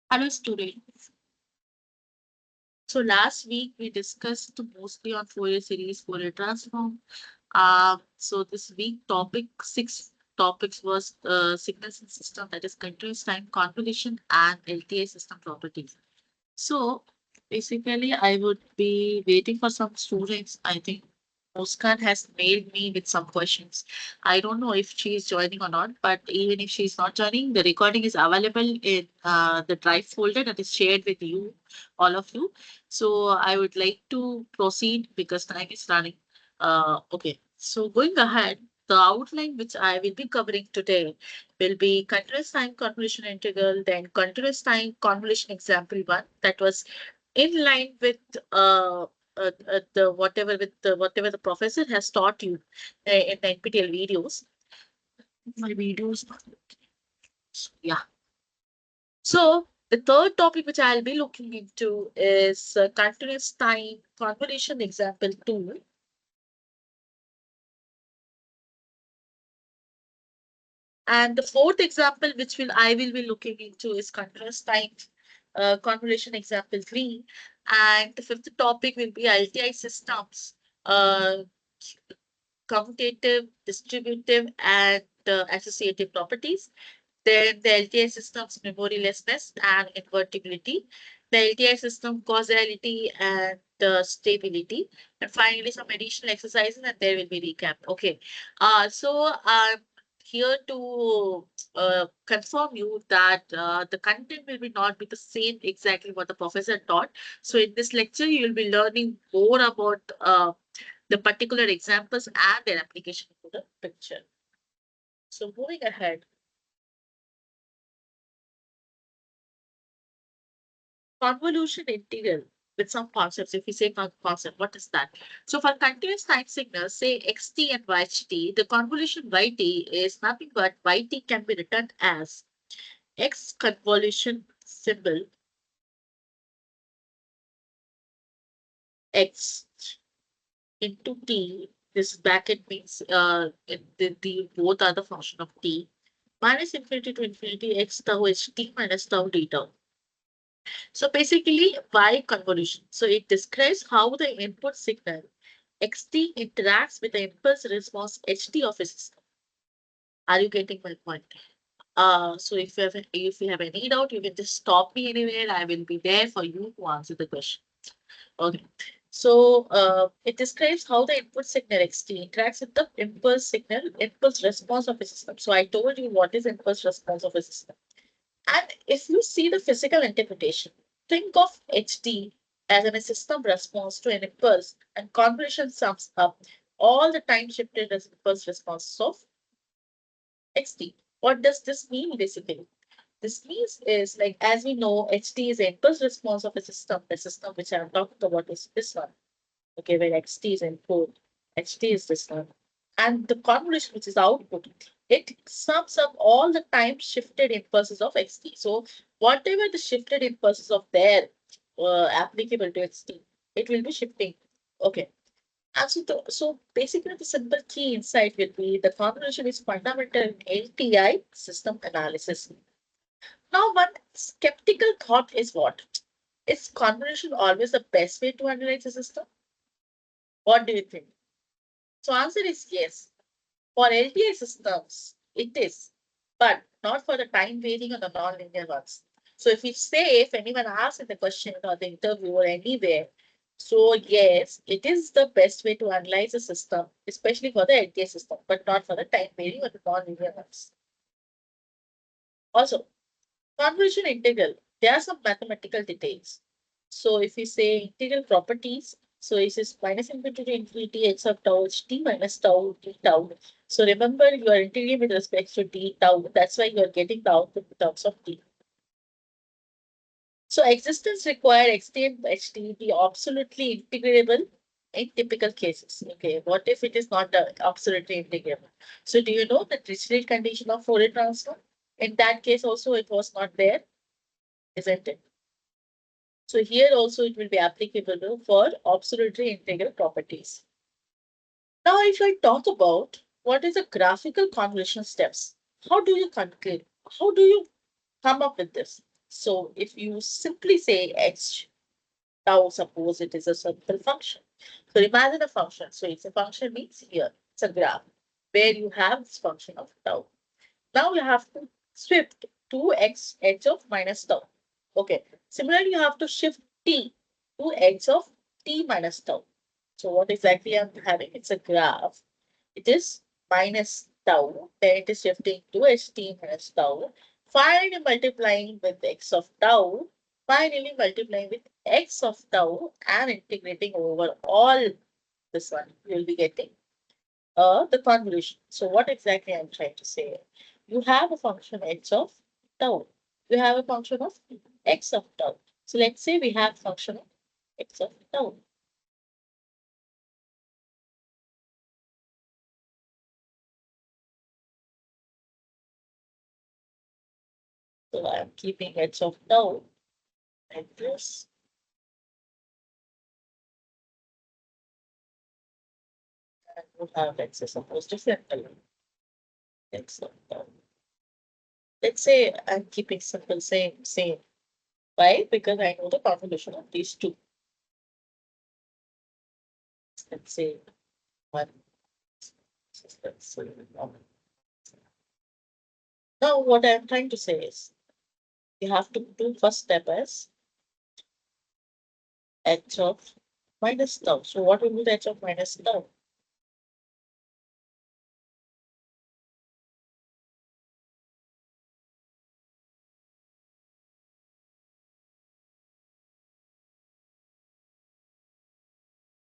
Hello students. So last week we discussed mostly on Fourier series, Fourier transform. So this week six topics was signals and system, that is continuous time convolution and LTI system properties. So basically I would be waiting for some students. I think Muskan has mailed me with some questions. I don't know if she is joining or not, but even if she is not joining, the recording is available in the drive folder that is shared with you, all of you. So I would like to proceed because time is running. Okay, so going ahead, the outline which I will be covering today will be continuous time convolution integral, then continuous time convolution example one, that was in line with the whatever the professor has taught you in the NPTEL videos. My videos, yeah. So the third topic which I'll be looking into is continuous time convolution example two. And the fourth example, which I will be looking into, is continuous time convolution example three. And the fifth topic will be LTI systems, uh, commutative, distributive, and associative properties. Then the LTI system's memorylessness and invertibility, the LTI system causality and stability, and finally some additional exercises, and there will be recap. Okay, so I'm here to confirm you that the content will be not be the same exactly what the professor taught. So in this lecture, you will be learning more about the particular examples and their application to the picture. So moving ahead. Convolution integral with some concepts. If we say concept, what is that? So for continuous time signals, say xt and yt, the convolution yt is nothing but yt can be written as x convolution symbol x into t. This bracket means the both are the function of t minus infinity to infinity x tau ht minus tau d tau. So basically, Y convolution. So it describes how the input signal xt interacts with the impulse response ht of a system. Are you getting my point? So if you have any doubt, you can just stop me anywhere. I will be there for you to answer the question. Okay. So it describes how the input signal xt interacts with the impulse response of a system. So I told you what is impulse response of a system. And if you see the physical interpretation, think of HD as a system response to an impulse, and convolution sums up all the time shifted as impulse responses of XT. What does this mean basically? This means is like, as we know, HD is the impulse response of a system. The system which I'm talking about is this one. Okay, where XT is input, HT is this one. And the convolution, which is output, it sums up all the time shifted impulses of XT. So whatever the shifted impulses of there applicable to XT, it will be shifting. Okay. And so basically the simple key insight will be the convolution is fundamental in LTI system analysis. Now, one skeptical thought is what? Is convolution always the best way to analyze a system? What do you think? So answer is yes. For LTI systems, it is, but not for the time varying or the non-linear ones. So if anyone asks in the question or the interview or anywhere, so yes, it is the best way to analyze a system, especially for the LTI system, but not for the time varying or the non-linear ones. Also, convolution integral, there are some mathematical details. So if we say integral properties, so it is minus infinity to infinity x of tau t minus tau d tau. So remember, you are integrating with respect to d tau. That's why you are getting the output in terms of t. So existence require xt and ht be absolutely integrable in typical cases. Okay, what if it is not absolutely integrable? So do you know the Dirichlet condition of Fourier transform? In that case also it was not there, isn't it? So here also it will be applicable for absolutely integral properties. Now, if I talk about what is the graphical convolution steps, how do you conclude? How do you come up with this? So if you simply say h tau, suppose it is a simple function. So imagine a function. So it's a function means here, it's a graph where you have this function of tau. Now you have to shift 2x h of minus tau. Okay. Similarly, you have to shift t to h of t minus tau. So what exactly I'm having? It's a graph. It is minus tau, then it is shifting to ht minus tau, finally multiplying with x of tau, finally multiplying with x of tau and integrating over all this one. You'll be getting the convolution. So what exactly I'm trying to say? You have a function h of tau. You have a function of x of tau. So let's say we have function of x of tau. So I'm keeping h of tau like this. And we'll have, let's say, suppose different x of tau. Let's say I'm keeping simple same. Why? Because I know the convolution of these two. Let's say one. Let's say one. Now what I'm trying to say is you have to do first step as h of minus tau. So what will be the h of minus tau?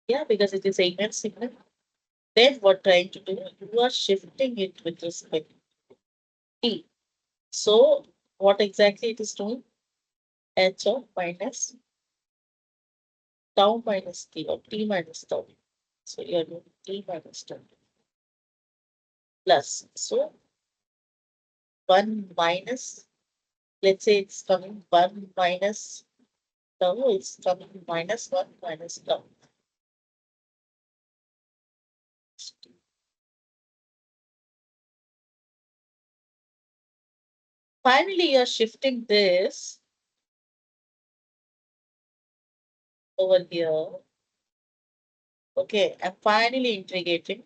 Yeah, because it is a even signal. Then what trying to do? You are shifting it with respect to t. So what exactly it is doing? H of minus tau minus t or t minus tau. So you are doing t minus tau plus. So 1 minus, let's say it's coming 1 minus tau, it's coming minus 1 minus tau. Finally, you're shifting this over here. Okay, and finally integrating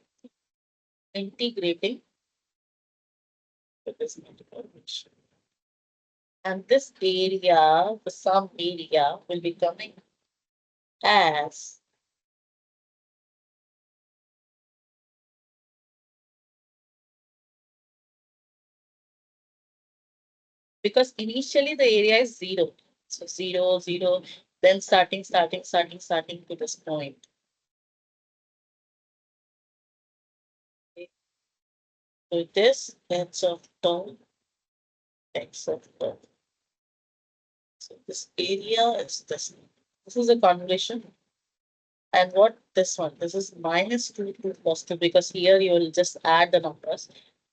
with this multiplication. And this area, the sum area, will be coming as because initially the area is 0. So 0, 0, then starting to this point. Okay. So this x of tau, x of tau. So this area is this. This is a convolution. And what this one? This is minus 2 to positive because here you will just add the numbers.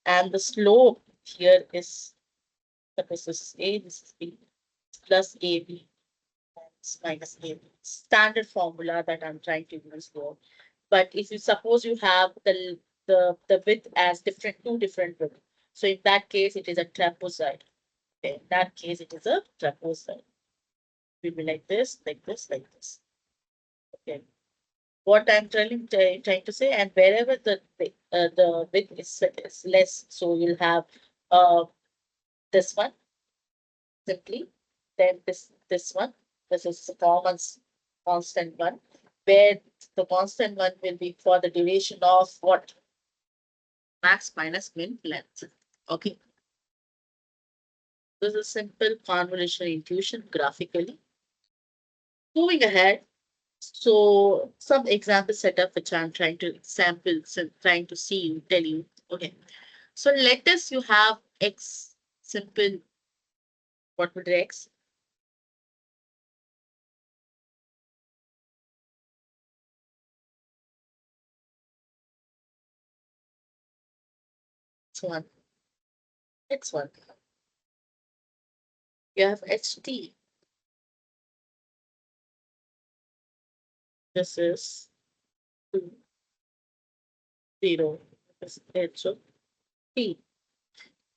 And the slope here is, suppose this is A, this is B, plus AB, minus AB. Standard formula that I'm trying to use here. But if you suppose you have the width as two different width. So in that case, it is a trapezoid. Okay, in that case, it is a trapezoid. It will be like this, like this, like this. Okay. What I'm trying to say, and wherever the width is less, so you'll have uh this one simply, then this one. This is the constant one, where the constant one will be for the duration of what? Max minus min length. Okay. This is simple convolutional intuition graphically. Moving ahead, so some example setup which I'm trying to sample, trying to tell you. Okay. So let us you have x simple. What would be x? X1. X1. You have ht. This is 2, 0. This is h of t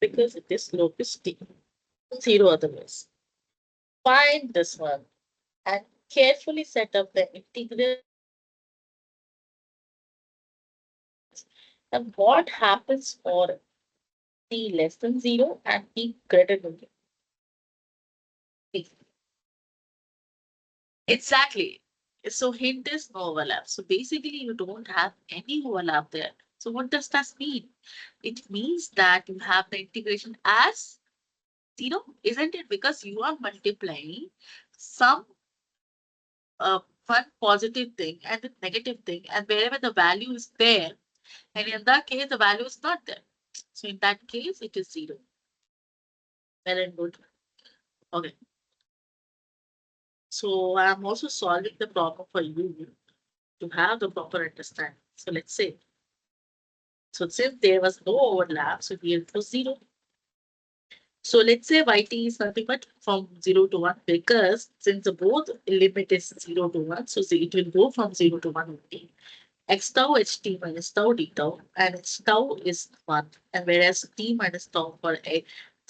because it is slope is t. 0 otherwise. Find this one and carefully set up the integral. And what happens for t less than 0 and t greater than 0? Exactly. So hint is no overlap. So basically you don't have any overlap there. So what does that mean? It means that you have the integration as 0, isn't it? Because you are multiplying some one positive thing and the negative thing, and wherever the value is there, and in that case the value is not there. So in that case it is 0. Well and good. Okay. So I'm also solving the problem for you to have the proper understanding. So let's say, so since there was no overlap, so here it was 0. So let's say yt is nothing but from 0 to 1, because since the both limit is 0 to 1, so it will go from 0 to 1 only. X tau ht minus tau d tau, and its tau is 1. And whereas t minus tau for a,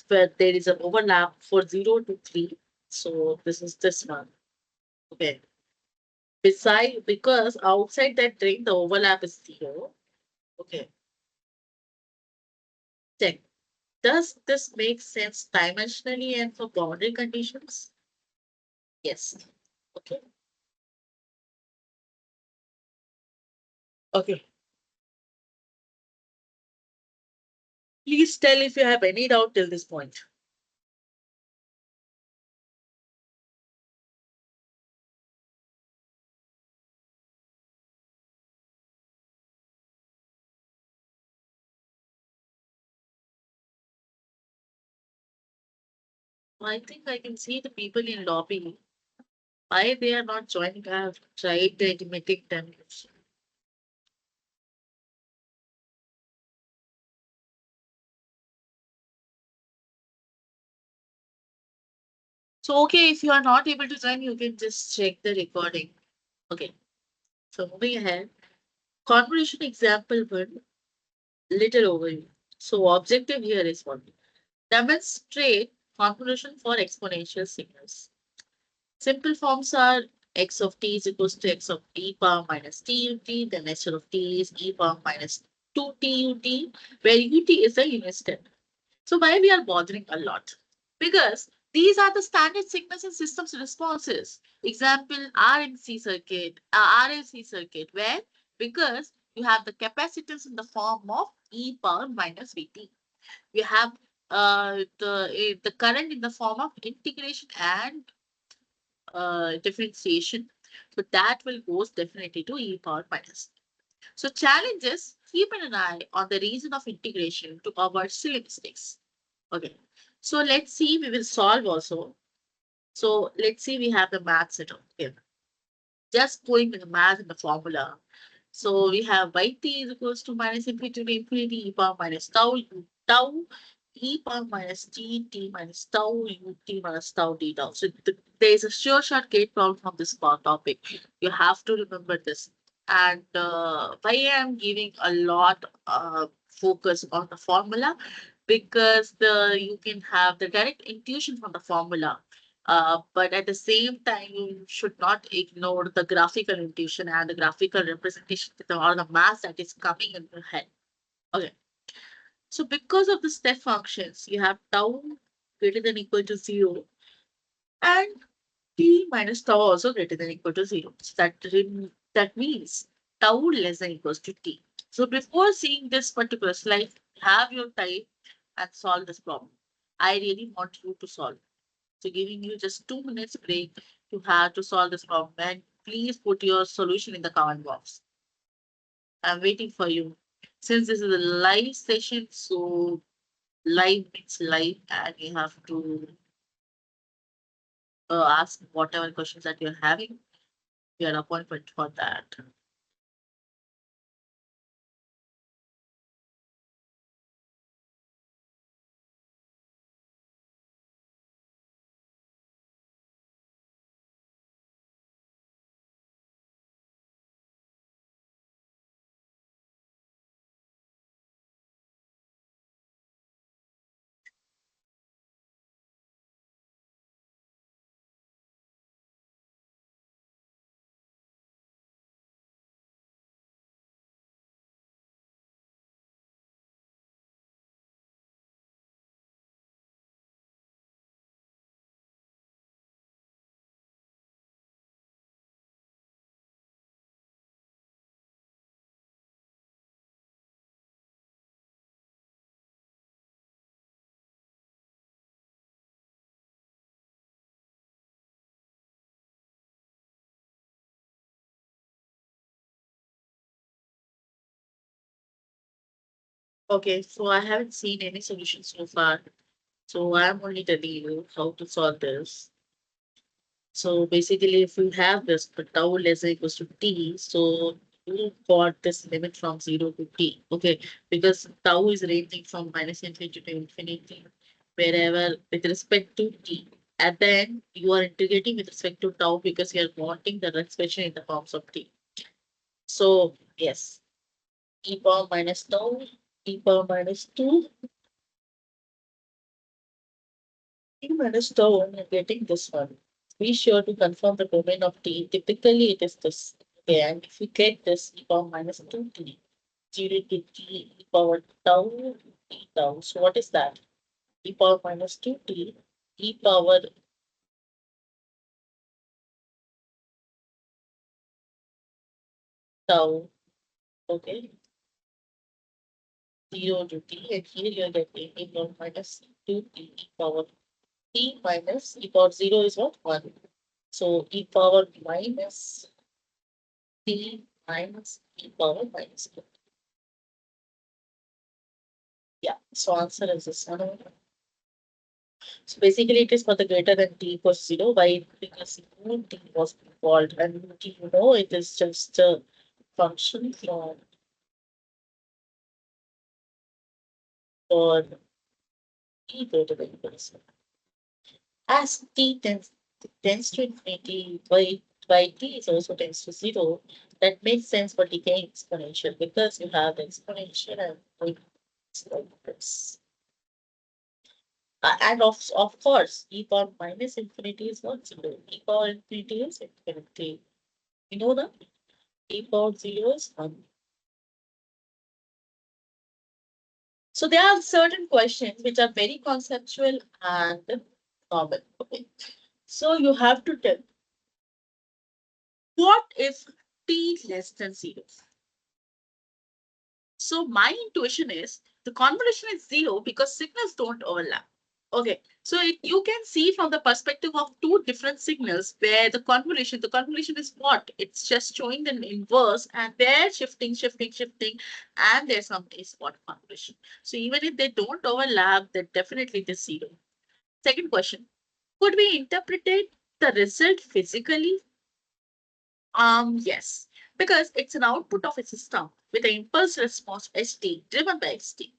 where there is an overlap for 0 to 3, so this is this one. Okay. Beside, because outside that ring, the overlap is 0. Okay. Check. Does this make sense dimensionally and for boundary conditions? Yes. Okay. Okay. Please tell if you have any doubt till this point. I think I can see the people in lobby. Why they are not joining? I have tried admitting them. So, okay, if you are not able to join, you can just check the recording. Okay. So, moving ahead. Convolution example one, little overview. So, objective here is what? Demonstrate convolution for exponential signals. Simple forms are x of t is equals to x of e power minus t ut, then h of t is e power minus 2t ut, where ut is a unit step. So why we are bothering a lot? Because these are the standard signals and systems responses. Example, RNC circuit, RLC circuit, where because you have the capacitance in the form of e power minus vt. You have the current in the form of integration and differentiation. So that will goes definitely to e power minus. So challenges, keep an eye on the reason of integration to avoid silly mistakes. Okay. So let's see, we will solve also. So let's see, we have the math set up here. Just going with the math and the formula. So we have yt is equals to minus infinity to infinity e power minus tau u tau e power minus t minus tau u t minus tau d tau. So there is a sure shot gate problem from this topic. You have to remember this. And why I am giving a lot focus on the formula, because you can have the direct intuition from the formula, but at the same time, you should not ignore the graphical intuition and the graphical representation with all the math that is coming in your head. Okay. So because of the step functions, you have tau greater than equal to 0 and t minus tau also greater than equal to 0. So that means tau less than equals to t. So before seeing this particular slide, have your time and solve this problem. I really want you to solve. So giving you just 2 minutes break to have to solve this problem. And please put your solution in the comment box. I'm waiting for you. Since this is a live session, so live means live, and you have to ask whatever questions that you're having. Your appointment for that. Okay, so I haven't seen any solution so far. So I'm only telling you how to solve this. So basically, if you have this, but tau less than equals to t, so you got this limit from 0 to t. Okay, because tau is ranging from minus infinity to infinity, wherever with respect to t. At the end, you are integrating with respect to tau because you are wanting the expression in the forms of t. So, yes, e power minus tau, e power minus 2, e minus tau, and you're getting this one. Be sure to confirm the domain of t. Typically, it is this. Okay, and if you get this e power minus 2t, 0 to t e power tau t tau. So, what is that? E power minus 2t e power tau. Okay, 0 to t, and here you're getting e power minus 2t e power t minus e power 0 is what? 1. So, e power minus t minus e power minus 2. Yeah, so answer is this one. So basically, it is for the greater than t equals 0. Why? Because no t was involved, and t, it is just a function for t greater than equals 0. As tends to infinity, by t is also tends to 0, that makes sense for decaying exponential because you have the exponential and going like this. And of course, e power minus infinity is not 0. E power infinity is infinity. You know that? E power 0 is 1. So there are certain questions which are very conceptual and normal. Okay. So you have to tell what if t less than 0? So my intuition is the convolution is 0 because signals don't overlap. Okay, so you can see from the perspective of two different signals where the convolution is what? It's just showing the inverse and they're shifting, shifting, shifting, and there's some spot convolution. So even if they don't overlap, they're definitely the zero. Second question, could we interpret the result physically? Yes, because it's an output of a system with an impulse response ST driven by ST.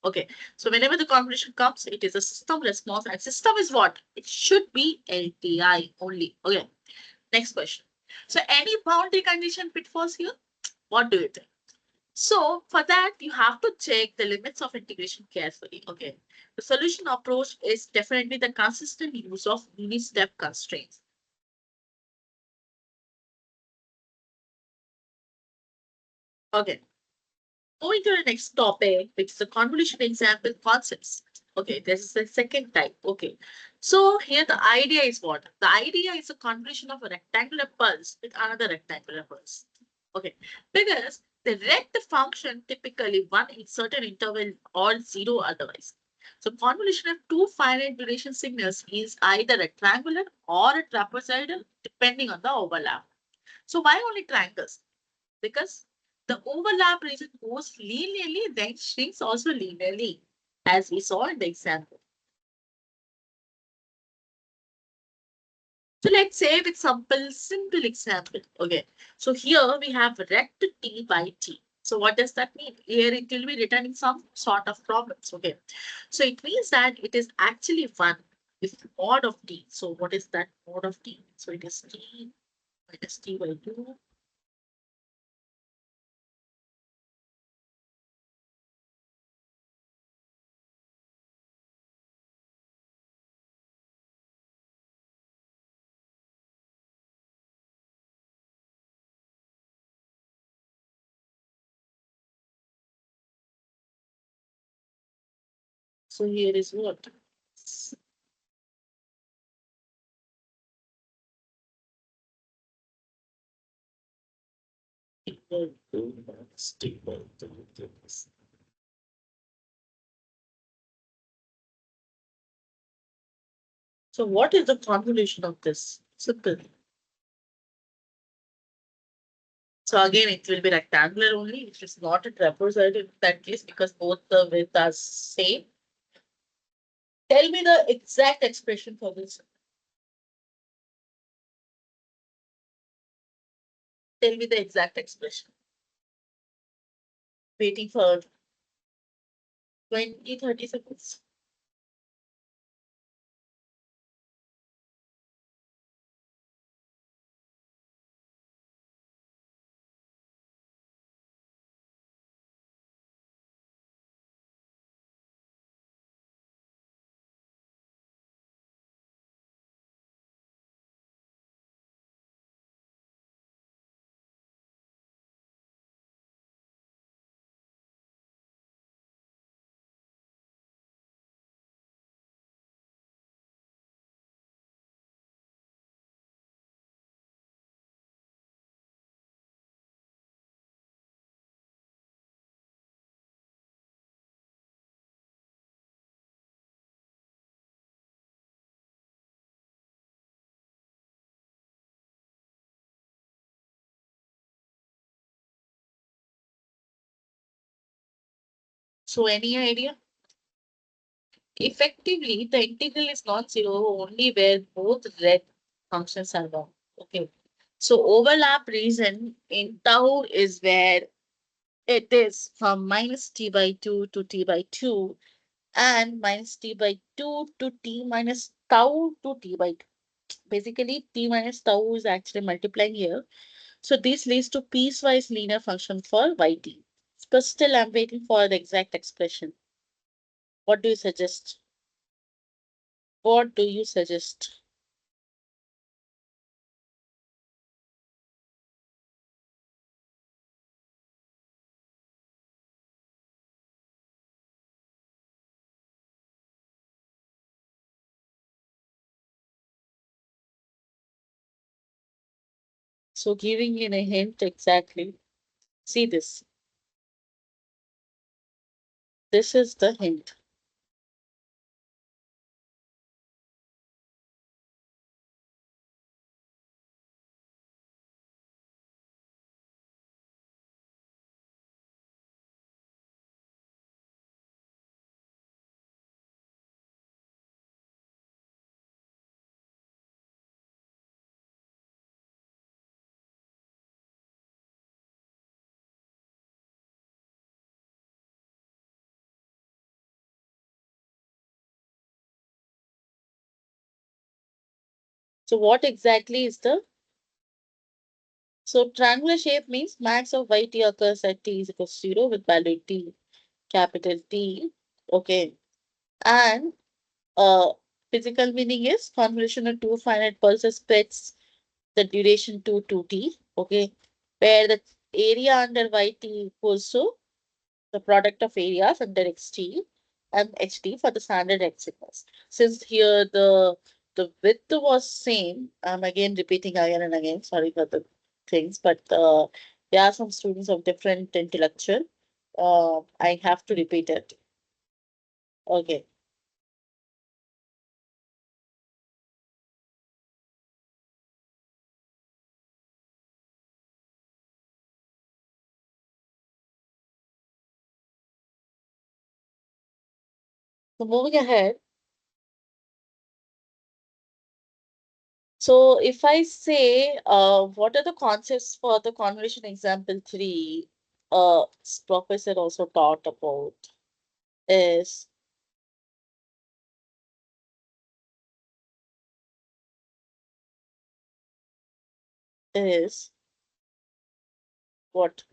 Okay, so whenever the convolution comes, it is a system response, and system is what? It should be LTI only. Okay, next question. So, any boundary condition pitfalls here? What do you think? So, for that, you have to check the limits of integration carefully. Okay, the solution approach is definitely the consistent use of unit step constraints. Okay, moving to the next topic, which is the convolution example concepts. Okay, this is the second type. Okay, so here the idea is what? The idea is a convolution of a rectangular pulse with another rectangular pulse. Okay, because they rect the function typically one in certain interval or zero otherwise. So convolution of two finite duration signals is either rectangular or a trapezoidal depending on the overlap. So why only triangles? Because the overlap region goes linearly, then shrinks also linearly, as we saw in the example. So let's say with simple example. Okay. So here we have rect t by t. So what does that mean? Here it will be returning some sort of problems. Okay. So it means that it is actually one with mod of t. So what is that mod of t? So it is t minus t by 2. So here is what? Equal to minus t by 2. So what is the convolution of this? Simple. So again, it will be rectangular only, which is not a trapezoid in that case because both the width are same. Tell me the exact expression for this. Tell me the exact expression. Waiting for 20, 30 seconds. So any idea? Effectively, the integral is not zero only where both red functions are wrong. Okay. So overlap reason in tau is where it is from minus t by 2 to t by 2 and minus t by 2 to t minus tau to t by 2. Basically, t minus tau is actually multiplying here. So this leads to piecewise linear function for yt. But still, I'm waiting for the exact expression. What do you suggest? What do you suggest? So giving you a hint exactly. See this. This is the hint. So what exactly is the so triangular shape means max of yt occurs at t is equal to 0 with value t, capital T. Okay. And physical meaning is convolution of two finite pulses splits the duration to 2t. Okay. Where the area under yt equals to the product of areas under xt and ht for the standard x signals. Since here the width was same, I'm again repeating again and again. Sorry for the things, but there are some students of different intellectual. I have to repeat it. Okay. So moving ahead. So if I say, what are the concepts for the convolution example 3, professor also taught about is is what?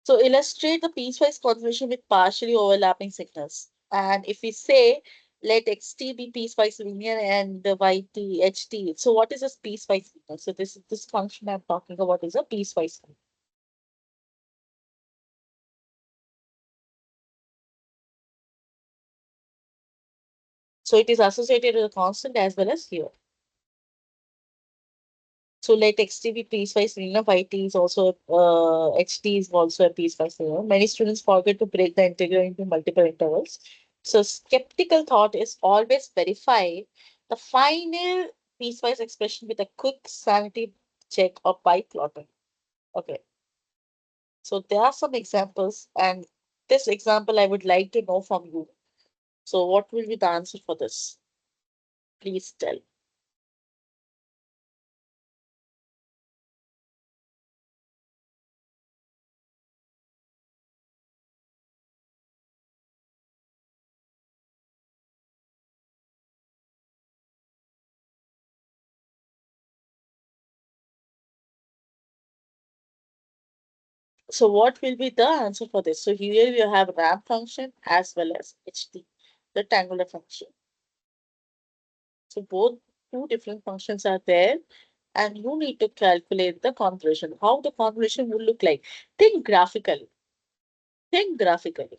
So illustrate the piecewise convolution with partially overlapping signals. And if we say let xt be piecewise linear and the yt ht. So what is a piecewise signal? So this function I'm talking about is a piecewise signal. So it is associated with a constant as well as here. So let xt be piecewise linear, yt is also ht is also a piecewise linear. Many students forget to break the integral into multiple intervals. So skeptical thought is always verify the final piecewise expression with a quick sanity check or by plotting. Okay, so there are some examples, and this example I would like to know from you. So, what will be the answer for this? Please tell. So, what will be the answer for this? So, here you have ramp function as well as HT, rectangular function. So, both two different functions are there, and you need to calculate the convolution, how the convolution will look like. Think graphically. Think graphically.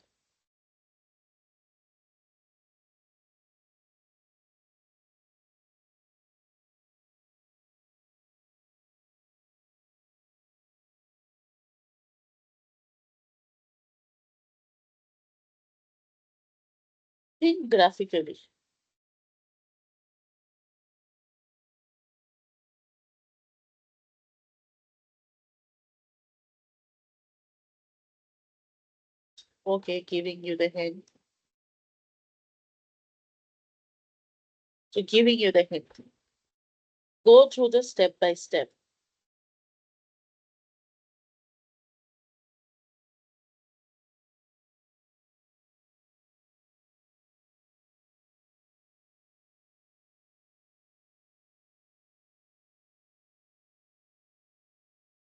Think graphically. Okay, giving you the hint. So, giving you the hint. Go through the step by step.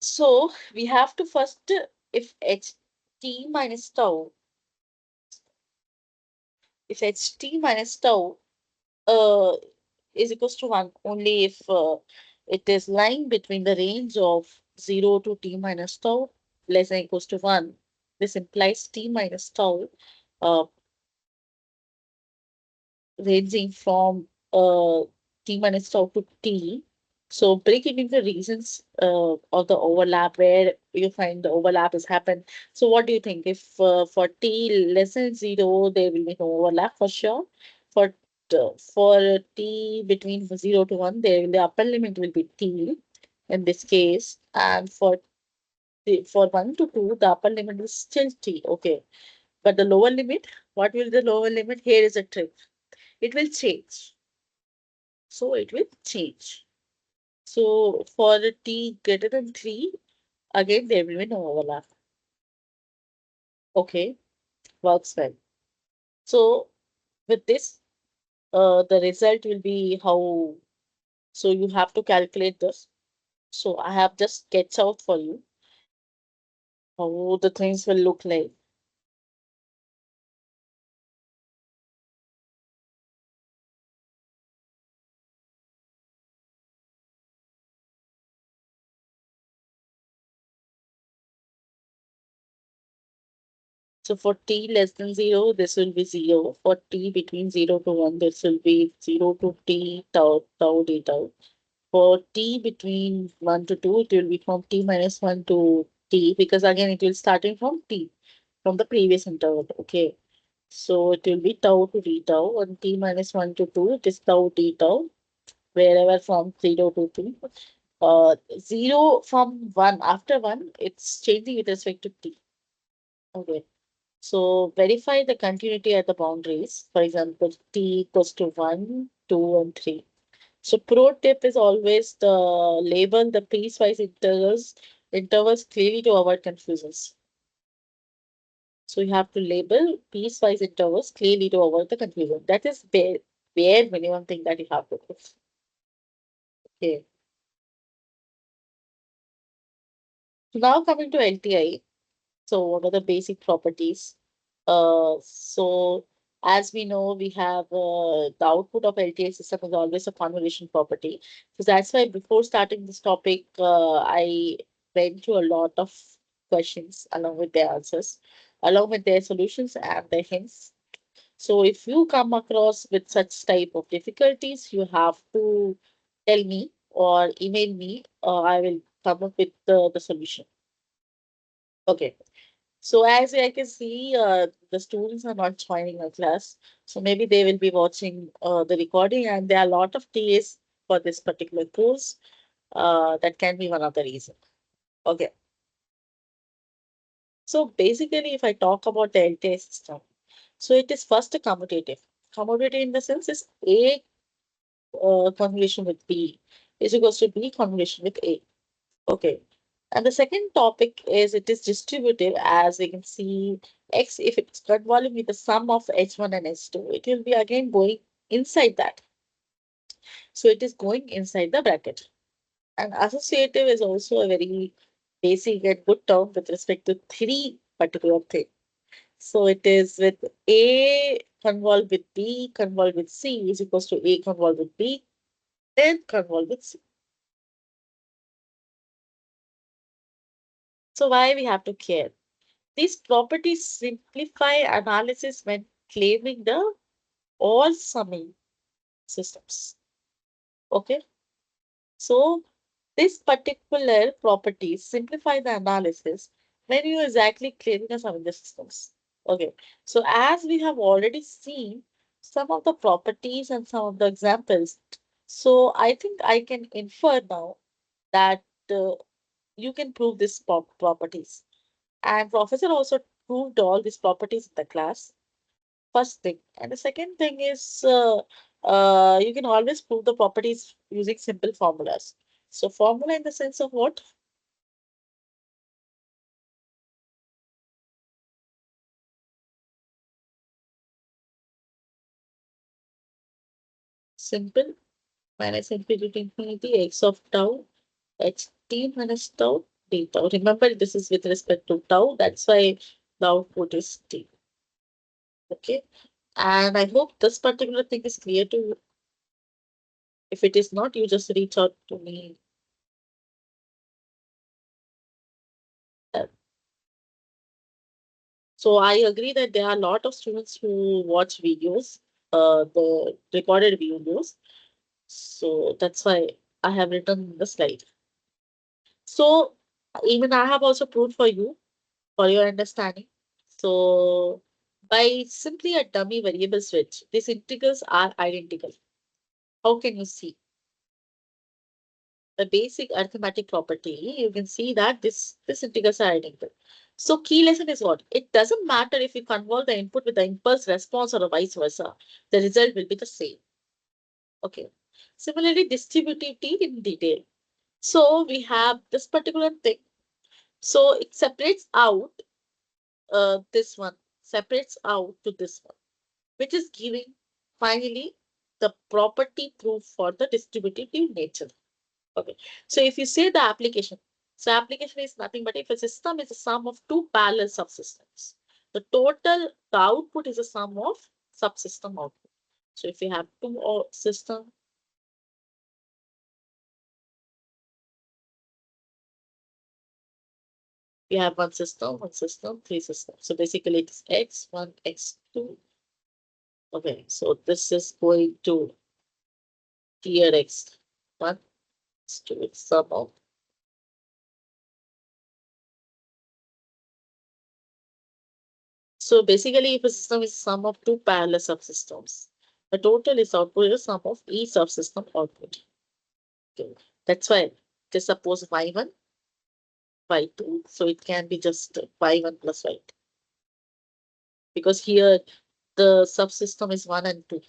So, we have to first, if ht minus tau, if ht minus tau uh, is equals to 1 only if it is lying between the range of 0 to t minus tau less than equals to 1. This implies t minus tau uh, ranging from t minus tau to t. So breaking into the reasons of the overlap where you find the overlap has happened. So what do you think? If for t less than 0, there will be no overlap for sure. For for t between 0 to 1, the upper limit will be t in this case. And for for 1 to 2, the upper limit is still t. Okay. But the lower limit, what will the lower limit? Here is a trick. It will change. So it will change. So for the t greater than 3, again there will be no overlap. Okay, works well. So with this, the result will be how, so you have to calculate this. So I have just sketched out for you how the things will look like. So for t less than 0, this will be 0. For t between 0 to 1, this will be 0 to t tau tau d tau. For t between 1 to 2, it will be from t minus 1 to t, because again it will starting from t, from the previous interval. Okay. So it will be tau to d tau, and t minus 1 to 2, it is tau d tau, wherever from 0 to 2. 0 from 1, after 1, it's changing with respect to t. Okay. So verify the continuity at the boundaries. For example, t equals to 1, 2, and 3. So pro tip is always the label the piecewise intervals clearly to avoid confusions. So you have to label piecewise intervals clearly to avoid the confusion. That is bare minimum thing that you have to do. Okay. So now coming to LTI. So what are the basic properties? So as we know, we have the output of LTI system is always a convolution property. So that's why before starting this topic, I went through a lot of questions along with their answers, along with their solutions and their hints. So if you come across with such type of difficulties, you have to tell me or email me. I will come up with the solution. Okay. So as I can see, the students are not joining our class. So maybe they will be watching the recording, and there are a lot of TAs for this particular course. That can be one of the reason. Okay. So basically, if I talk about the LTI system, so it is first a commutative. Commutative in the sense is A convolution with B is equals to B convolution with A. Okay. And the second topic is it is distributive, as we can see X, if it's convolving with the sum of H1 and H2, it will be again going inside that. So it is going inside the bracket. And associative is also a very basic and good term with respect to three particular things. So it is with A convolved with B convolved with C is equals to A convolved with B, then convolved with C. So why we have to care? These properties simplify analysis when claiming the all summing systems. Okay. So this particular properties simplify the analysis when you exactly claiming the summing the systems. Okay. So as we have already seen some of the properties and some of the examples, so I think I can infer now that you can prove these properties. And professor also proved all these properties in the class. First thing. And the second thing is you can always prove the properties using simple formulas. So formula in the sense of what? Simple minus infinity to infinity x of tau h t minus tau d tau. Remember, this is with respect to tau. That's why the output is t. Okay. And I hope this particular thing is clear to you. If it is not, you just reach out to me. Uh, So I agree that there are a lot of students who watch videos, the recorded videos. So that's why I have written the slide. So even I have also proved for you, for your understanding. So by simply a dummy variable switch, these integrals are identical. How can you see? The basic arithmetic property, you can see that this integrals are identical. So key lesson is what? It doesn't matter if you convolve the input with the impulse response or vice versa. The result will be the same. Okay. Similarly, distributivity in detail. So we have this particular thing. So it separates out this one, separates out to this one, which is giving finally the property proof for the distributive nature. Okay. So if you say the application, so application is nothing but if a system is a sum of two parallel subsystems, the output is a sum of subsystem output. So if you have two system, you have one system, three systems. So basically it's x1, x2. Okay, so this is going to tier x1, x2, it's sum of. So basically, if a system is sum of two parallel subsystems, the total is output is sum of each subsystem output. Okay. That's why just suppose y1, y2, so it can be just y1 plus y2 because here the subsystem is 1 and 2.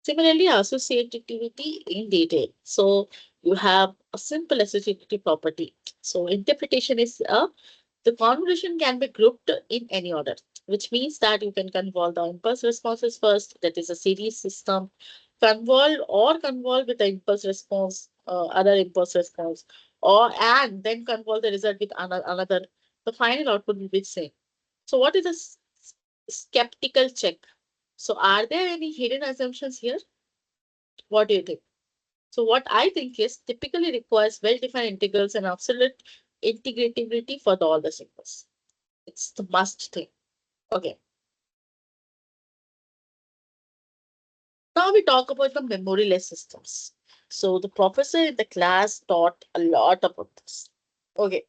Similarly, associativity in detail. So you have a simple associativity property. So interpretation is the convolution can be grouped in any order, which means that you can convolve the impulse responses first, that is a series system, convolve with the impulse response, other impulse response, or and then convolve the result with another. The final output will be same. So what is a skeptical check? So are there any hidden assumptions here? What do you think? So what I think is typically requires well-defined integrals and absolute integrability for all the symbols. It's the must thing. Okay. Now we talk about the memoryless systems. So the professor in the class taught a lot about this. Okay.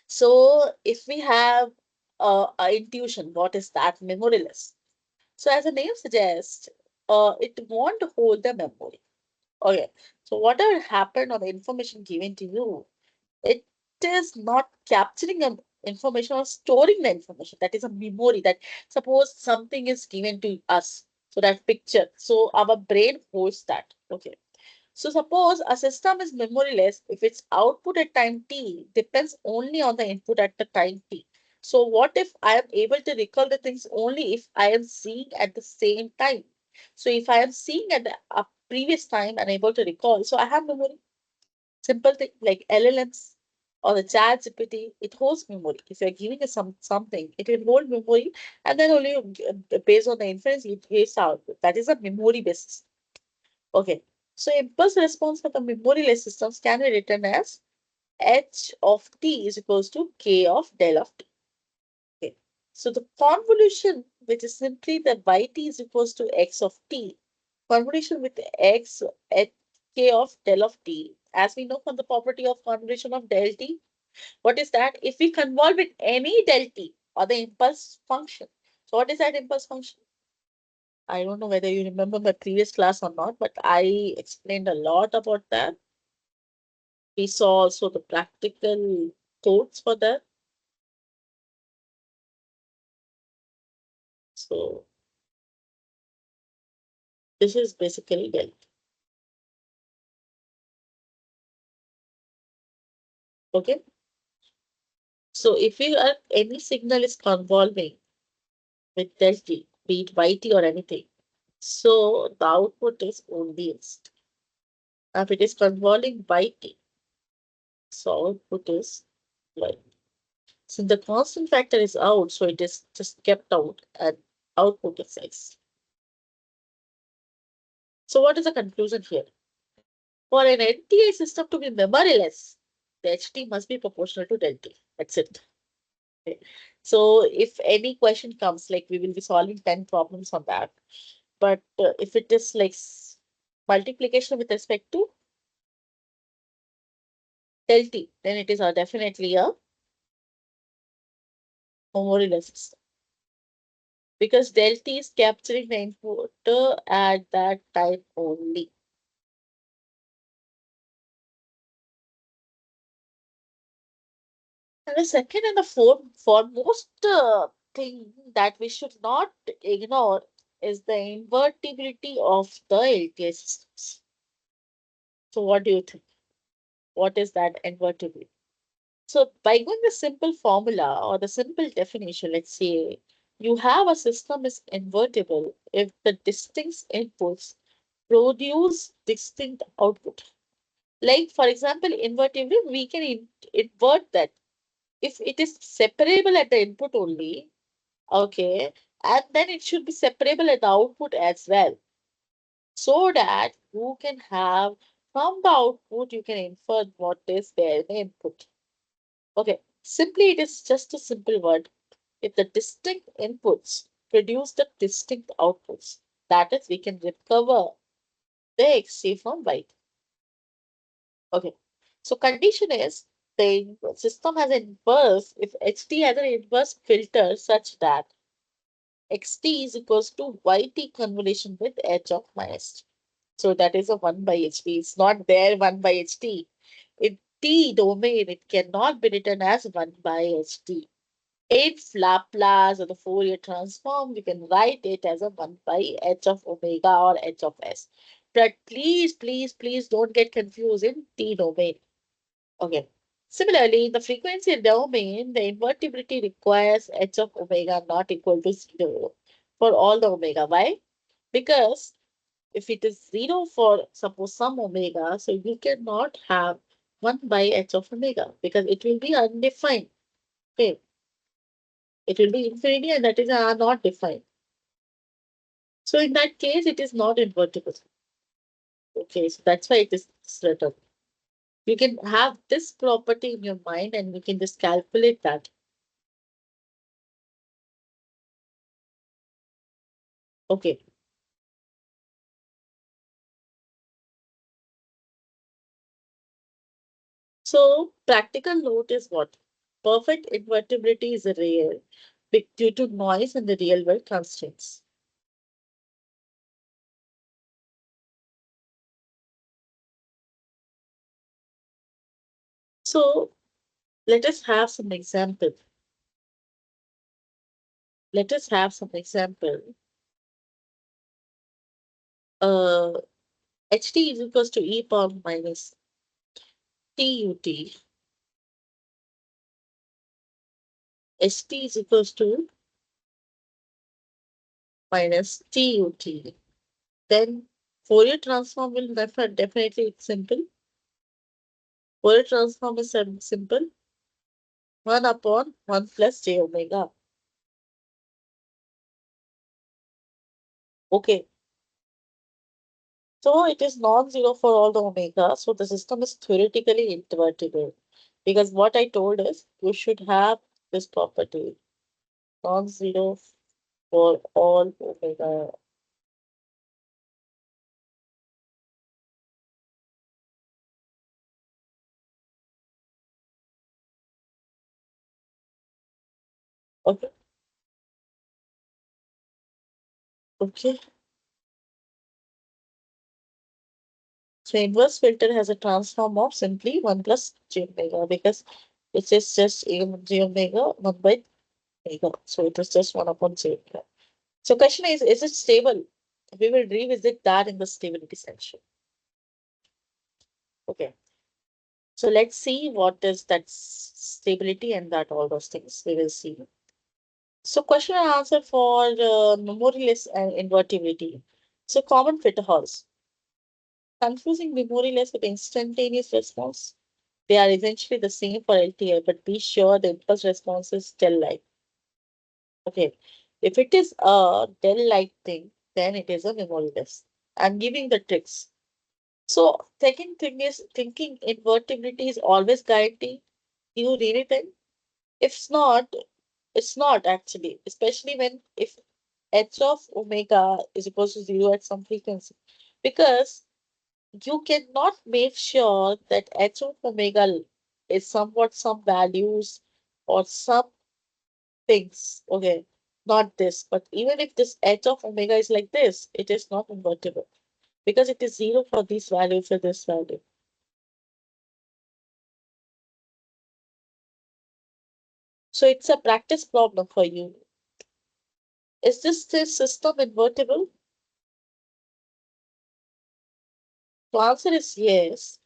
So if we have a intuition, what is that memoryless? So as the name suggests, it won't hold the memory. Okay. So whatever happened on the information given to you, it is not capturing the information or storing the information. That is a memory. That suppose something is given to us, so that picture. So our brain holds that. Okay. So suppose a system is memoryless if its output at time t depends only on the input at the time t. So what if I am able to recall the things only if I am seeing at the same time? So if I am seeing at the previous time and able to recall, so I have memory. Simple thing like LLMs or the chat GPT, it holds memory. If you're giving it something, it will hold memory, and then only based on the inference, it gives output. That is a memory basis. Okay. So impulse response for the memoryless systems can be written as h of t is equals to k of del of t. Okay. So the convolution, which is simply the yt is equals to x of t, convolution with x at k of del of t, as we know from the property of convolution of del t, what is that? If we convolve with any del t or the impulse function. So what is that impulse function? I don't know whether you remember my previous class or not, but I explained a lot about that. We saw also the practical codes for that. So this is basically del. Okay. So if we are any signal is convolving with del t, be it yt or anything, so the output is only inst. Now if it is convolving yt, so output is y. Since the constant factor is out, so it is just kept out and output is x. So what is the conclusion here? For an NTI system to be memoryless, the HT must be proportional to del t. That's it. Okay. So if any question comes, like we will be solving 10 problems on that. But if it is like multiplication with respect to del t, then it is definitely a memoryless system. Because del t is capturing the input at that time only. And the second and the foremost thing that we should not ignore is the invertibility of the LTI systems. So what do you think? What is that invertibility? So by going the simple formula or the simple definition, let's say you have a system is invertible if the distinct inputs produce distinct output. Like for example, invertibility, we can invert that. If it is separable at the input only, okay, and then it should be separable at the output as well, so that you can have from the output you can infer what is there in the input. Okay, simply it is just a simple word. If the distinct inputs produce the distinct outputs, that is, we can recover the XC from byte. Okay, so condition is the system has an inverse if HT has an inverse filter such that xt is equals to yt convolution with h of minus t. So that is a 1 by ht. It's not there 1 by ht. In t domain, it cannot be written as 1 by ht. In Laplace or the Fourier transform, we can write it as a 1 by h of omega or h of s. But please, please, please don't get confused in t domain. Okay. Similarly, in the frequency domain, the invertibility requires h of omega not equal to 0 for all the omega. Why? Because if it is 0 for suppose some omega, so you cannot have 1 by h of omega because it will be undefined. Okay. It will be infinity and that is not defined. So in that case, it is not invertible. Okay, so that's why it is written. You can have this property in your mind and you can just calculate that. Okay. So practical note is what? Perfect invertibility is rare due to noise and the real world constraints. So let us have some example. Let us have some example. Uh, ht is equals to e power minus tut. ht is equals to minus tut. Then Fourier transform will definitely it's simple. Fourier transform is simple. 1 upon 1 plus j omega. Okay. So it is non-zero for all the omega. So the system is theoretically invertible. Because what I told is you should have this property. Non-zero for all omega. Okay. Okay. So inverse filter has a transform of simply 1 plus j omega because it is just j omega 1 by omega. So it is just 1 upon j omega. So question is it stable? We will revisit that in the stability section. Okay. So let's see what is that stability and that all those things we will see. So question and answer for memoryless and invertibility. So common holes. Confusing memoryless with instantaneous response. They are essentially the same for LTI, but be sure the impulse response is Dell-like. Okay. If it is a Dell-like thing, then it is a memoryless. I'm giving the tricks. So second thing is thinking invertibility is always guaranteed. You really think? If not, it's not actually, especially when if h of omega is equals to 0 at some frequency. Because you cannot make sure that h of omega is somewhat some values or some things. Okay, not this, but even if this h of omega is like this, it is not invertible because it is 0 for this value for this value. So it's a practice problem for you. Is this system invertible? The answer is yes.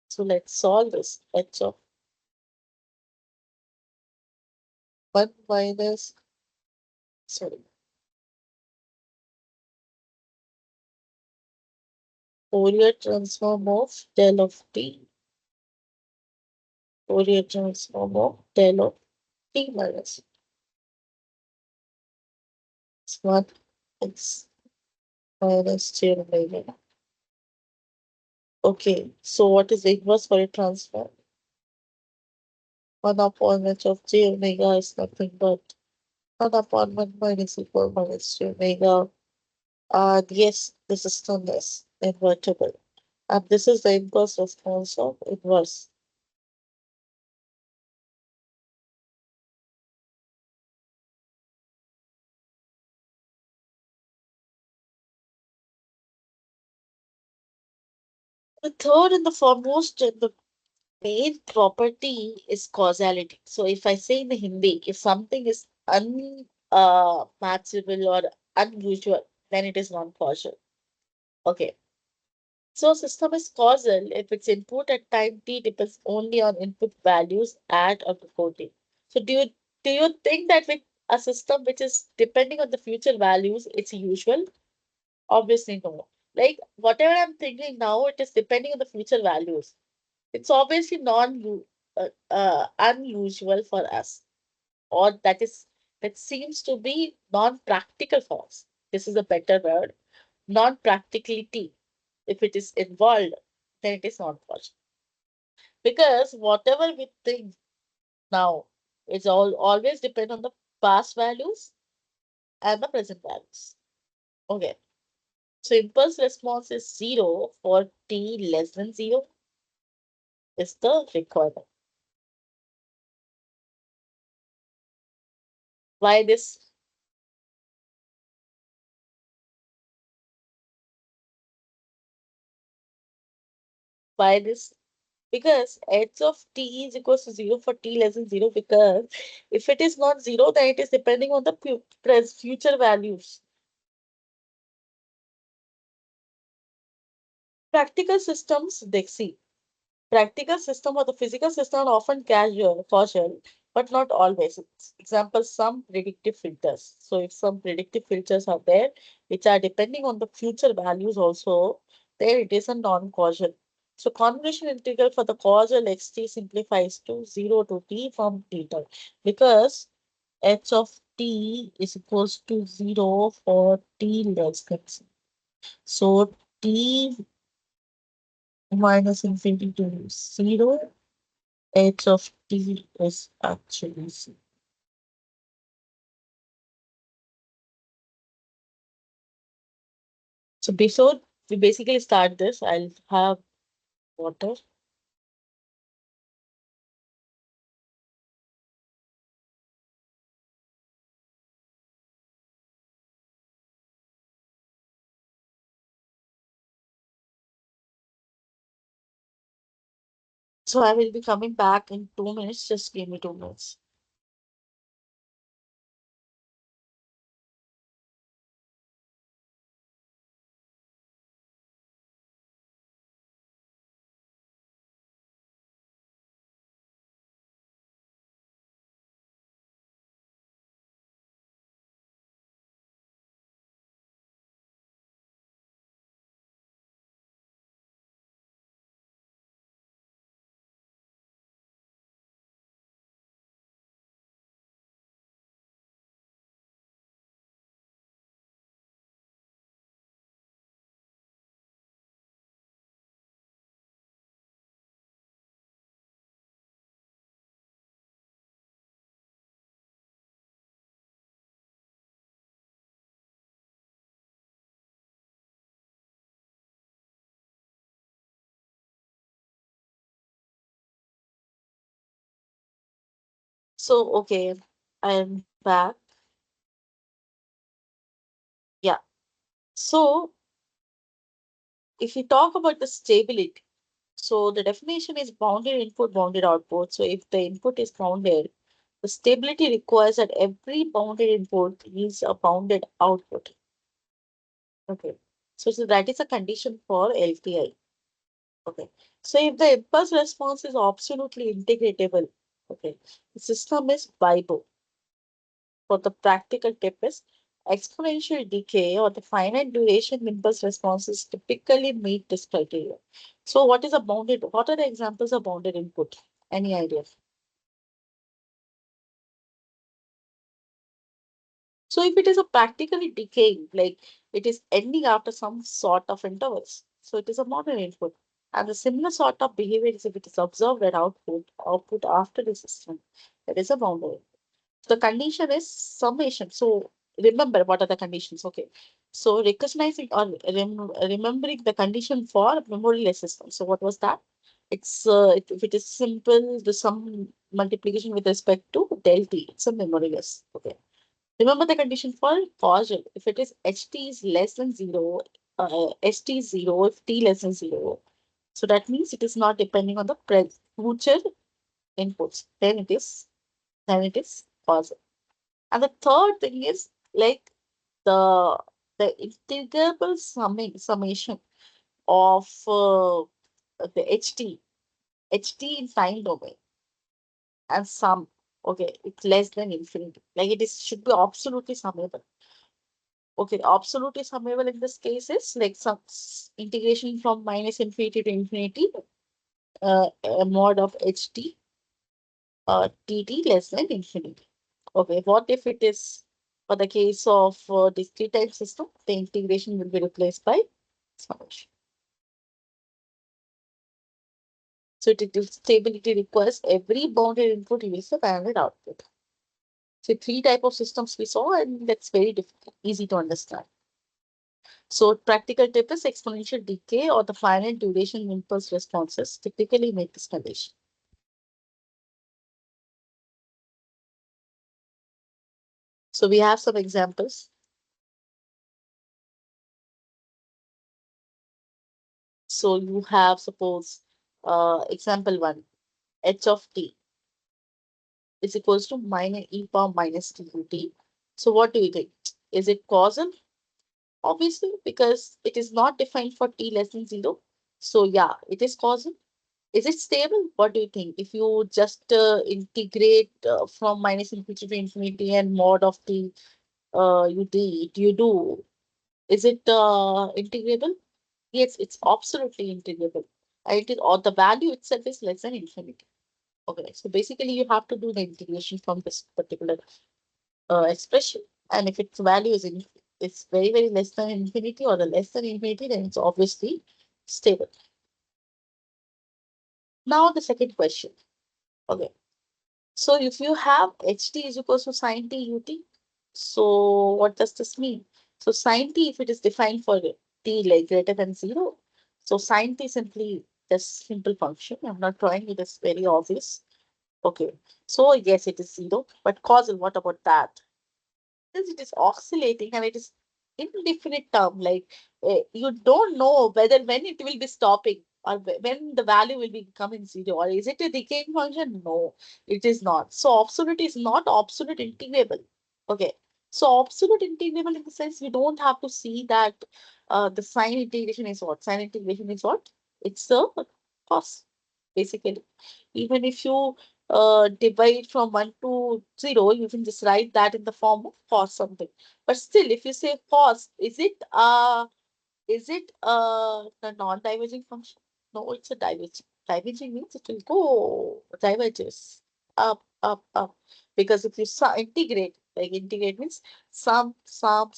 So let's solve this. H of 1 minus, sorry, Fourier transform of del of t. Fourier transform of del of t minus 1 x minus j omega. Okay, so what is the inverse Fourier transform? 1 upon h of j omega is nothing but 1 upon 1 minus equal minus j omega. Yes, the system is invertible. And this is the inverse response of inverse. The third and the foremost and the main property is causality. So if I say in the Hindi, if something is unmatchable or unusual, then it is non-causal. Okay. So system is causal if its input at time t depends only on input values at or before t. So do you think that with a system which is depending on the future values, it's usual? Obviously no. Like whatever I'm thinking now, it is depending on the future values. It's obviously unusual for us, or that seems to be non-practical for us. This is a better word, non-practicality. If it is involved, then it is not possible. Because whatever we think now, it's all always depend on the past values and the present values. Okay. So impulse response is 0 for t less than 0 is the requirement. Why this? By this, because h of t is equals to 0 for t less than 0, because if it is not 0, then it is depending on the future values. Practical systems, they see. Practical system or the physical system are often causal, but not always. Example, some predictive filters. So if some predictive filters are there, which are depending on the future values also, there it is a non-causal. So convolution integral for the causal xt simplifies to 0 to t from theta, because h of t is equals to 0 for t less than 0. So t minus infinity to 0, h of t is actually 0. So before we basically start this, I'll have water. So I will be coming back in 2 minutes. Just give me 2 minutes. So, okay, I'm back. Yeah. So if you talk about the stability, so the definition is bounded input, bounded output. So if the input is bounded, the stability requires that every bounded input is a bounded output. Okay. So that is a condition for LTI. Okay. So if the impulse response is absolutely integratable, okay, the system is viable. For the practical tip is exponential decay or the finite duration impulse responses typically meet this criteria. So what are the examples of bounded input? Any idea? So if it is a practically decaying, like it is ending after some sort of intervals, so it is a modern input. And the similar sort of behavior is if it is observed at output after the system, that is a boundary. The condition is summation. So remember what are the conditions. Okay. So recognizing or remembering the condition for memoryless system. So what was that? If it is simple, the sum multiplication with respect to del t, it's a memoryless. Okay. Remember the condition for causal. If it is ht is less than 0, st is 0, if t less than 0. So that means it is not depending on the future inputs. Then it is causal. And the third thing is like the the integrable summation of the ht in time domain and sum. Okay, it's less than infinity. Like it is should be absolutely summable. Okay, absolutely summable in this case is like some integration from minus infinity to infinity, a mod of ht dt less than infinity. Okay, what if it is for the case of discrete time system, the integration will be replaced by summation. So stability requires every bounded input yields a bounded output. So three type of systems we saw, and that's very difficult, easy to understand. So practical tip is exponential decay or the finite duration impulse responses typically make this condition. So we have some examples. So you have, suppose, example one, h of t is equals to minus e power minus t ut. So what do you think? Is it causal? Obviously, because it is not defined for t less than 0. So yeah, it is causal. Is it stable? What do you think? If you just integrate from minus infinity to infinity and mod of t you do, is it integrable? Yes, it's absolutely integrable. And it is, or the value itself is less than infinity. Okay, so basically you have to do the integration from this particular expression. And if its value is it's very, very less than infinity or the less than infinity, then it's obviously stable. Now the second question. Okay. So if you have ht is equals to sine t ut, so what does this mean? So sine t, if it is defined for t like greater than 0, so sine t simply just simple function. I'm not drawing it, is very obvious. Okay. So yes, it is 0, but causal, what about that? Since it is oscillating and it is indefinite term, like you don't know whether when it will be stopping or when the value will be becoming 0, or is it a decaying function? No, it is not. So absolute is not absolute integrable. Okay. So absolute integrable in the sense we don't have to see that the sign integration is what? Sign integration is what? It's a cos, basically. Even if you divide from 1 to 0, you can just write that in the form of cos something. But still, if you say cos, is it a non-diverging function? No, it's a diverging. Diverging means it will go diverges up. Because if you integrate, like integrate means sum. So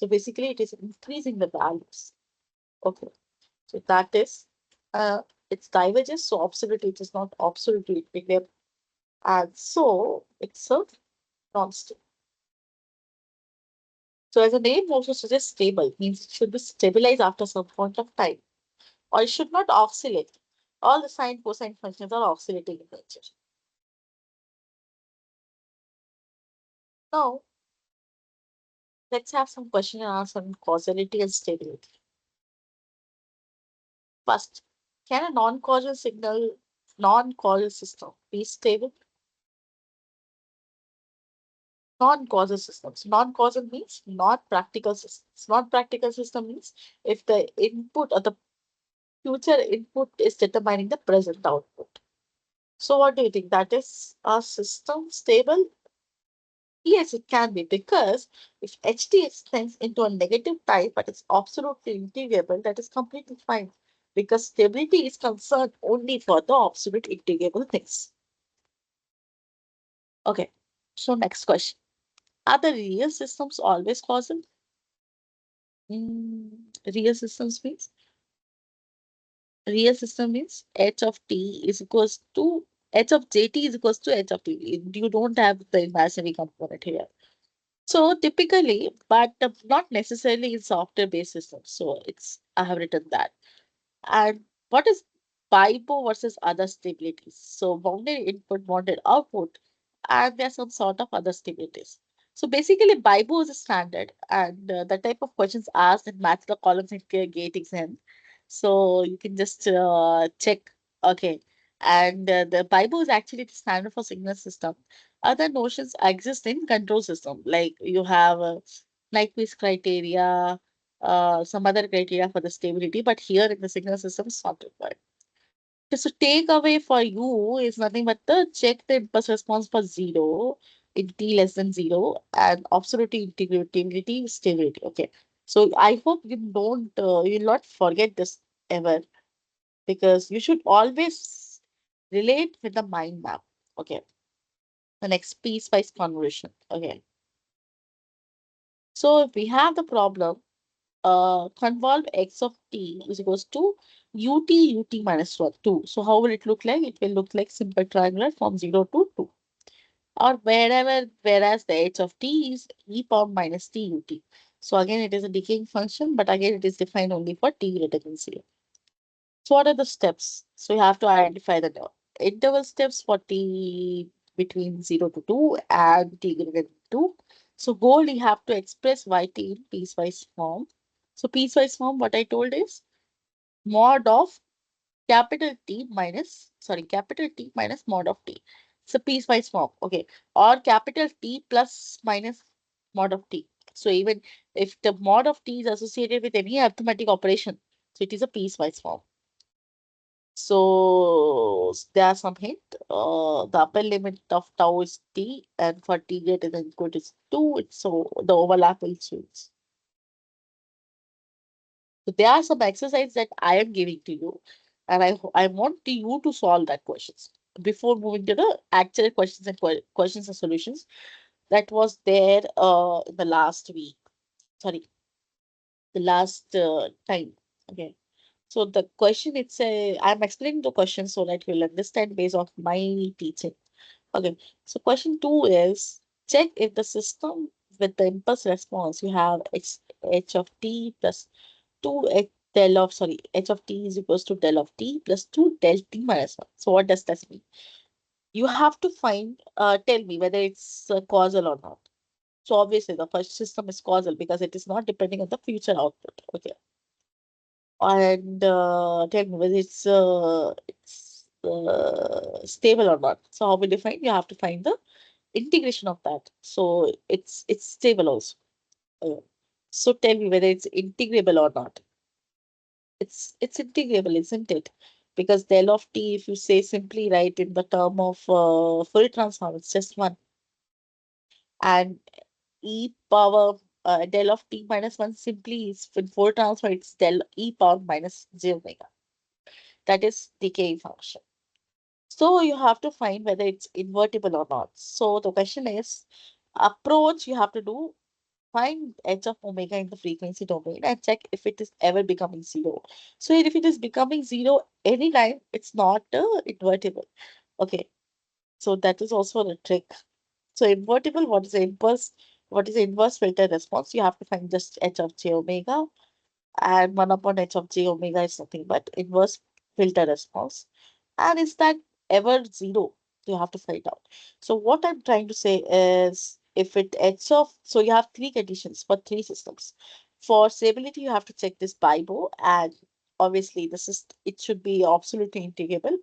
basically, it is increasing the values. Okay. So that is, it's diverges, so absolutely it is not absolutely equilibrium. And so it's a constant. So as the name also suggests, stable means it should be stabilized after some point of time, or it should not oscillate. All the sine cosine functions are oscillating in nature. Now, let's have some question and answer on causality and stability. First, can a non-causal system be stable? Non-causal systems. Non-causal means not practical systems. Non-practical system means if the input or the future input is determining the present output. So what do you think? That is a system stable? Yes, it can be, because if HT extends into a negative type but it's absolutely integrable, that is completely fine, because stability is concerned only for the absolute integrable things. Okay, so next question. Are the real systems always causal? Real systems means real system means h of t is equals to h of jt is equals to h of t. You don't have the imaginary component here. So typically, but not necessarily in software based systems. So it's I have written that. And what is BIBO versus other stabilities? So bounded input, bounded output, and there's some sort of other stabilities. So basically, BIBO is a standard, and the type of questions asked in match the columns in clear gate exam. So you can just check. Okay. And the BIBO is actually the standard for signal system. Other notions exist in control system, like you have Nyquist criteria, some other criteria for the stability, but here in the signal system, it's not required. So takeaway for you is nothing but the check the impulse response for 0 in t less than 0 and absolute integrity, stability. Okay. So I hope you'll not forget this ever, because you should always relate with the mind map. Okay. The next piecewise convolution. Okay. So if we have the problem, convolve x of t is equals to ut minus 1, 2. So how will it look like? It will look like simple triangular from 0 to 2. Or whereas the h of t is e power minus t ut. So again, it is a decaying function, but again, it is defined only for t greater than 0. So what are the steps? So you have to identify the interval steps for t between 0 to 2 and t greater than 2. So goal, you have to express yt in piecewise form. So piecewise form, what I told is mod of capital T minus mod of T. It's a piecewise form, okay, or capital T plus minus mod of T. So even if the mod of T is associated with any arithmetic operation, so it is a piecewise form. So there are some hint. The upper limit of tau is T, and for T greater than or equal to 2, so the overlap will change. So there are some exercises that I am giving to you, and I want you to solve that questions before moving to the actual questions and questions and solutions that was there in the last week. Sorry, the last time. Okay. So the question it's a I'm explaining the question so that you'll understand based on my teaching. Okay. So question 2 is check if the system with the impulse response you have h of t plus 2 h del of sorry h of t is equals to del of t plus 2 del t minus 1. So what does that mean? You have to find tell me whether it's causal or not. So obviously the first system is causal because it is not depending on the future output. Okay. And tell me whether it's stable or not. So how will you find? You have to find the integration of that. So it's stable also. Uh, so tell me whether it's integrable or not. It's integrable, isn't it? Because del of t, if you say simply right in the term of Fourier transform, it's just one. And e power del of t minus one simply is in Fourier transform, it's del e power minus j omega. That is decay function. So you have to find whether it's invertible or not. So the question is approach you have to do find h of omega in the frequency domain and check if it is ever becoming zero. So if it is becoming zero anytime, it's not invertible. Okay, so that is also the trick. So invertible, what is the impulse? What is the inverse filter response? You have to find just h of j omega, and 1 upon h of j omega is nothing but inverse filter response. And is that ever zero? You have to find out. So what I'm trying to say is if it h of, so you have three conditions for three systems. For stability, you have to check this BIBO, and obviously this is it should be absolutely integrable.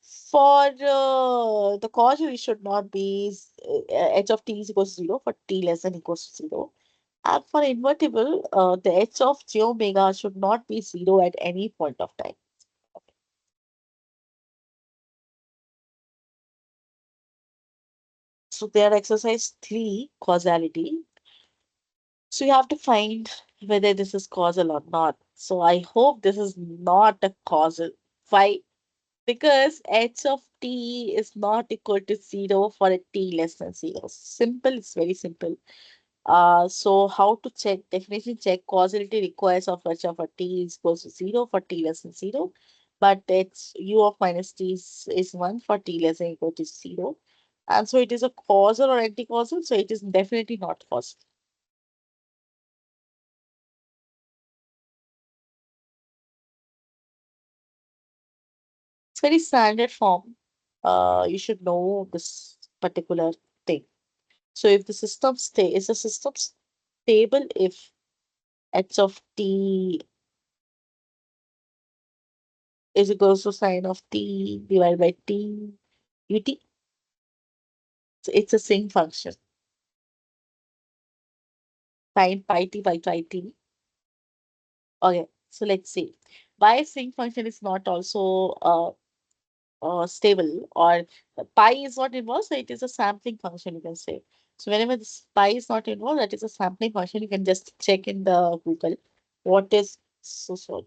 For the causal, it should not be h of t is equals to 0 for t less than equals to 0. And for invertible, the h of j omega should not be 0 at any point of time. So there exercise 3, causality. So you have to find whether this is causal or not. So I hope this is not a causal. Why? Because h of t is not equal to 0 for a t less than 0. Simple, it's very simple. So how to check? Definition check. Causality requires of h of a t is equals to 0 for t less than 0. But it's u of minus t is 1 for t less than equal to 0. And so it is a causal or anti-causal. So it is definitely not causal. It's very standard form. You should know this particular thing. So if the system is the system stable if h of t is equals to sine of t divided by t ut. So it's a sinc function. Sine pi t by pi t. Okay, so let's see. Why sinc function is not also stable or pi is not involved, so it is a sampling function, you can say. So whenever this pi is not involved, that is a sampling function. You can just check in the Google what is so sorry,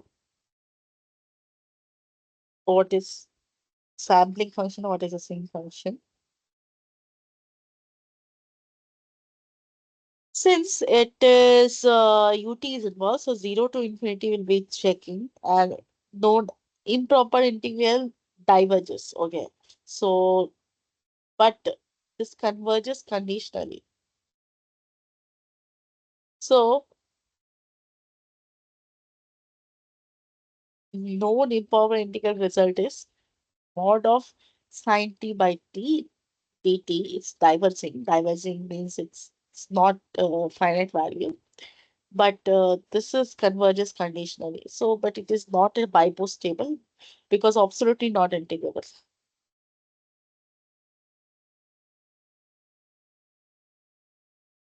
what is sampling function, what is a sinc function. Since it is ut is involved, so 0 to infinity will be checking and no improper integral diverges. Okay, so but this converges conditionally. So known improper integral result is mod of sine t by t dt is diverging. Diverging means it's not finite value. but this is converges conditionally. So, but it is not a bipose table because absolutely not integrable.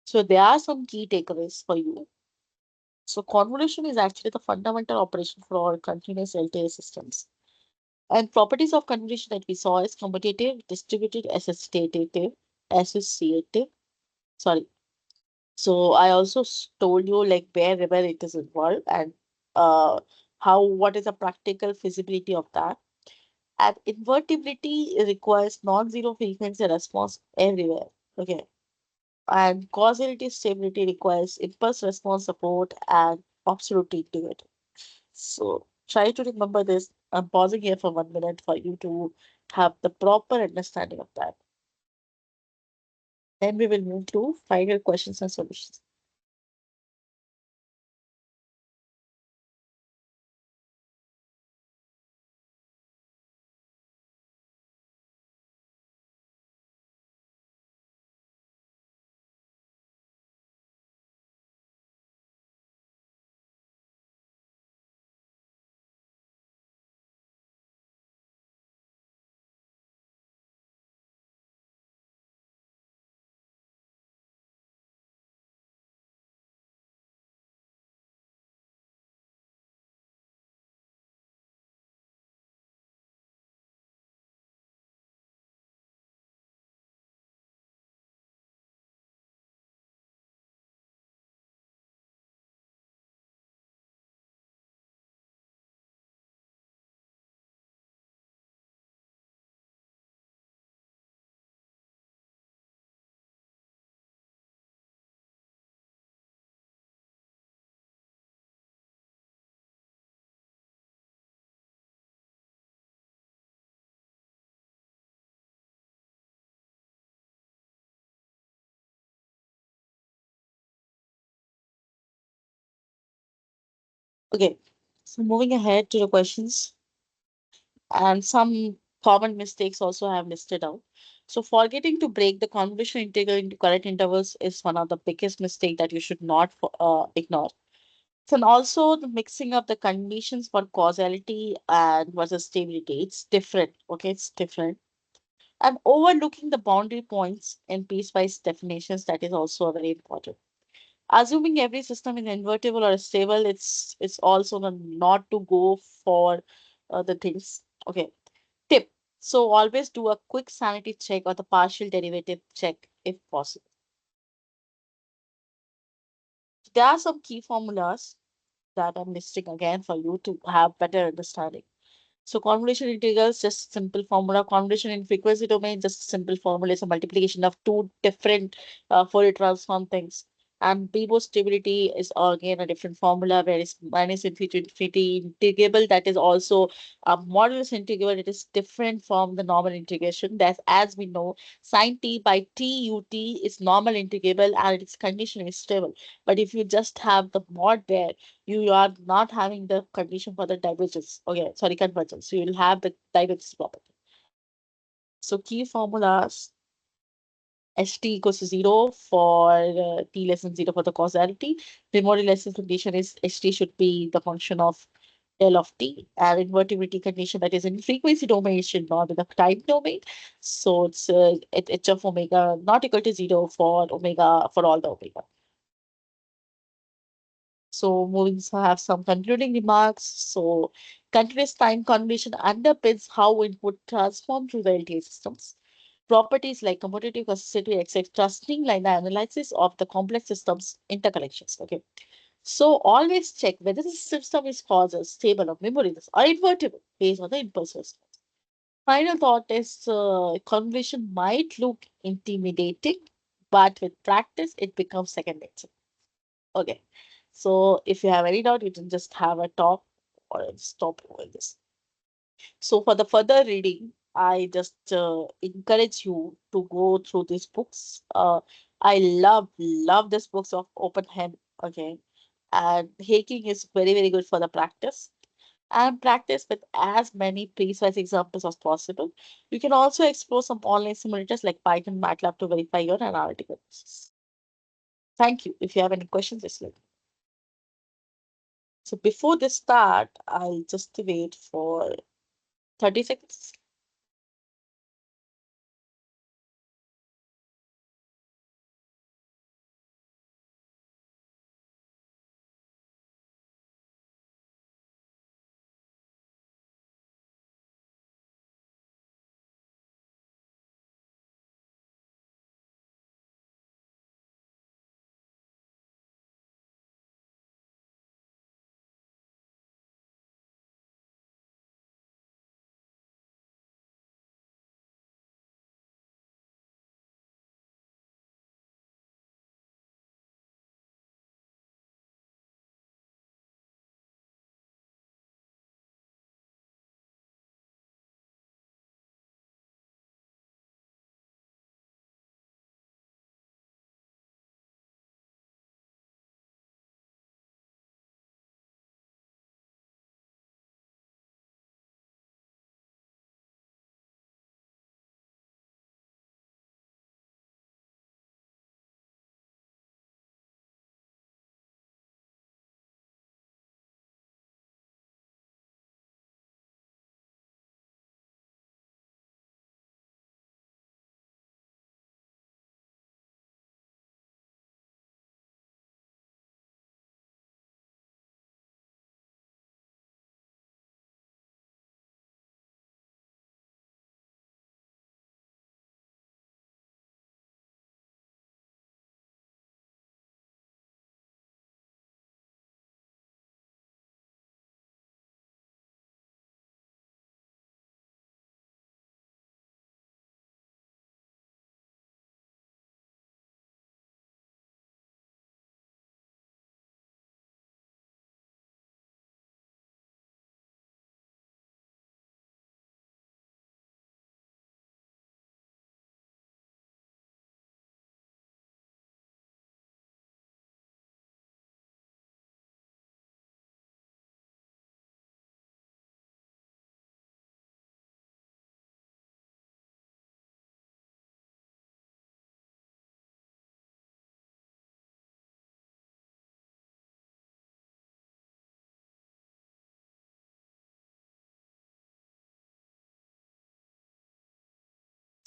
So there are some key takeaways for you. So convolution is actually the fundamental operation for all continuous LTI systems. And properties of convolution that we saw is commutative, distributed, associative. Sorry. So I also told you like wherever it is involved and uh, how what is the practical feasibility of that. And invertibility requires non-zero frequency response everywhere. Okay. And causality stability requires impulse response support and absolute integrity. So try to remember this. I'm pausing here for 1 minute for you to have the proper understanding of that. Then we will move to final questions and solutions. Okay, so moving ahead to the questions, and some common mistakes also have listed out. So forgetting to break the convolution integral into correct intervals is one of the biggest mistake that you should not ignore. So and also the mixing of the conditions for causality and versus stability, it's different. Okay, it's different. And overlooking the boundary points in piecewise definitions, that is also very important. Assuming every system is invertible or stable, it's also not to go for the things. Okay. Tip. So always do a quick sanity check or the partial derivative check if possible. There are some key formulas that I'm listing again for you to have better understanding. So convolution integrals, just simple formula. Convolution in frequency domain, just simple formula is a multiplication of two different Fourier transform things. And Bebo stability is again a different formula where it's minus infinity to infinity integrable. That is also a modulus integrable. It is different from the normal integration. That's as we know, sine t by t ut is normal integrable and its condition is stable. But if you just have the mod there, you are not having the condition for the divergence. Okay, sorry, convergence. So you will have the divergence property. So key formulas ht equals to 0 for t less than 0 for the causality. The modulus condition is ht should be the function of del of t, and invertibility condition that is in frequency domain should not be the time domain. So it's h of omega not equal to 0 for omega for all the omega. So moving to have some concluding remarks. So continuous time convolution underpins how input transform through the LTI systems. Properties like commutative, associative, etc. streamline the analysis of the complex systems interconnections. Okay. So always check whether the system is causal, stable, or memoryless, or invertible based on the impulse response. Final thought is convolution might look intimidating, but with practice, it becomes second nature. Okay. So if you have any doubt, you can just have a talk or I'll stop with this. So for the further reading, I just encourage you to go through these books. I love these books of open hand. Okay. And Haking is very good for the practice. And practice with as many precise examples as possible. You can also explore some online simulators like Python, MATLAB to verify your analytical. Thank you. If you have any questions, just let me know. So before they start, I'll just wait for 30 seconds.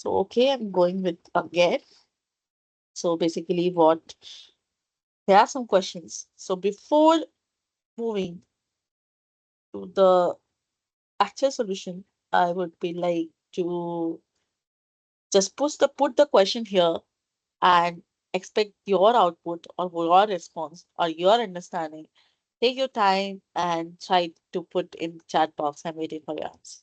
So, okay, I'm going with again. So basically what, there are some questions. So before moving to the actual solution, I would be like to just put the question here and expect your output or your response or your understanding. Take your time and try to put in the chat box. I'm waiting for your answer.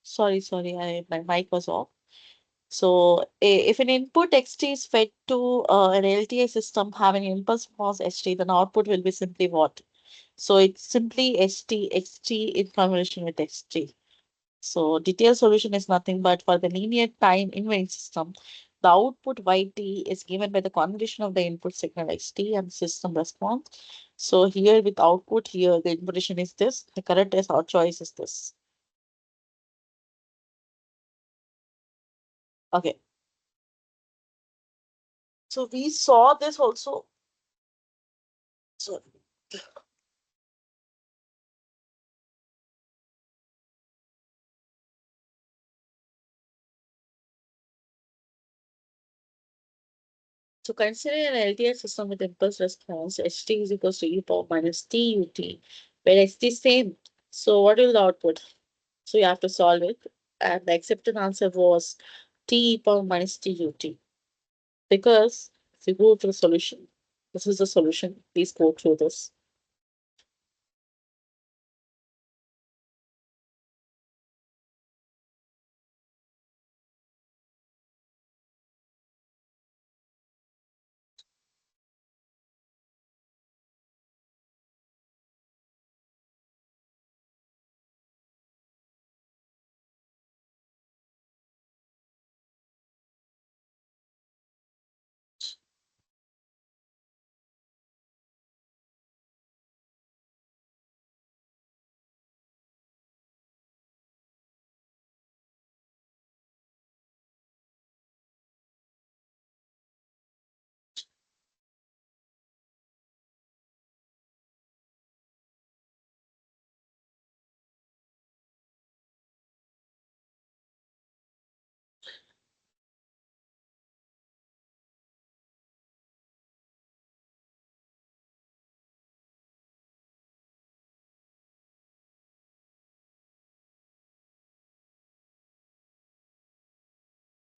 Sorry, my mic was off. So if an input xt is fed to an LTI system having impulse response ht, then output will be simply what? So it's simply xt in convolution with xt. So detailed solution is nothing but for the linear time invariant system, the output yt is given by the convolution of the input signal xt and system response. So here with output, here the information is this. The correct is our choice is this. Okay. So we saw this also. So So consider an LTI system with impulse response, ht is equals to e power minus tut, where ht is same. So what will the output? So you have to solve it. And the accepted answer was t e power minus tut. Because if you go to the solution, this is the solution. Please go through this.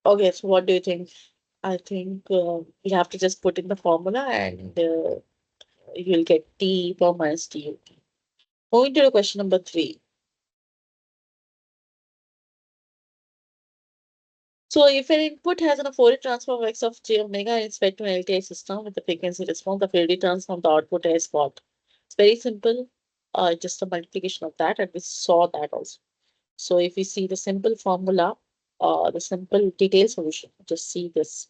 Okay, so what do you think? I think you have to just put in the formula and you'll get t per minus tut. Moving to the question number 3. So if an input has a Fourier transform of x of j omega and it's fed to an LTI system with the frequency response, the Fourier transform the output is what? It's very simple. Just a multiplication of that, and we saw that also. So if we see the simple formula, the simple detailed solution, just see this.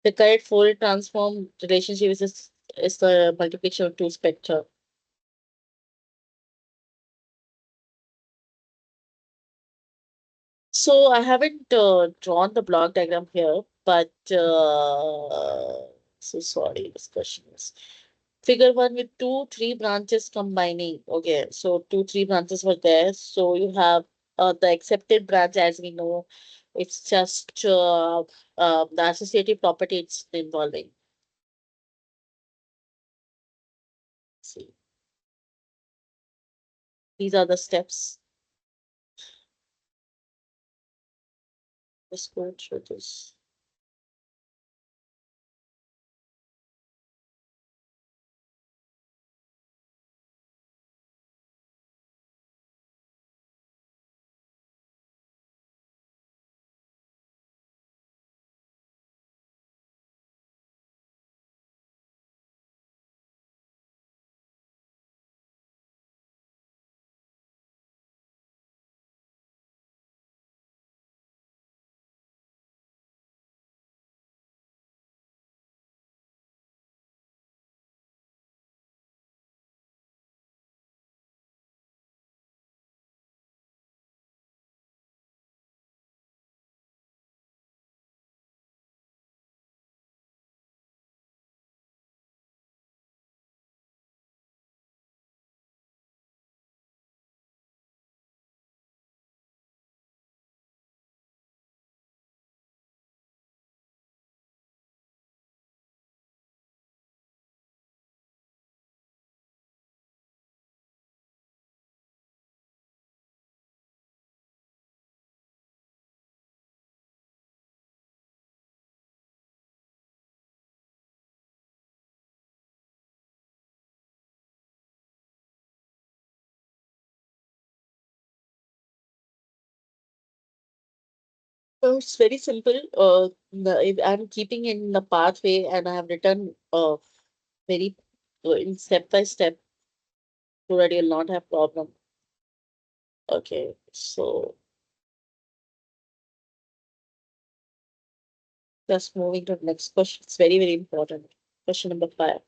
The correct Fourier transform relationship is the multiplication of two spectra. So I haven't drawn the block diagram here, but so sorry, this question is figure 1 with 3 branches combining. Okay, so 3 branches were there. So you have the accepted branch, as we know, it's just the associative property it's involving. See, these are the steps. Let's go through this. So it's very simple. If I'm keeping in the pathway and I have written very in step by step so that you'll not have problem. Okay, so Just moving to the next question. It's very, very important. Question number 5.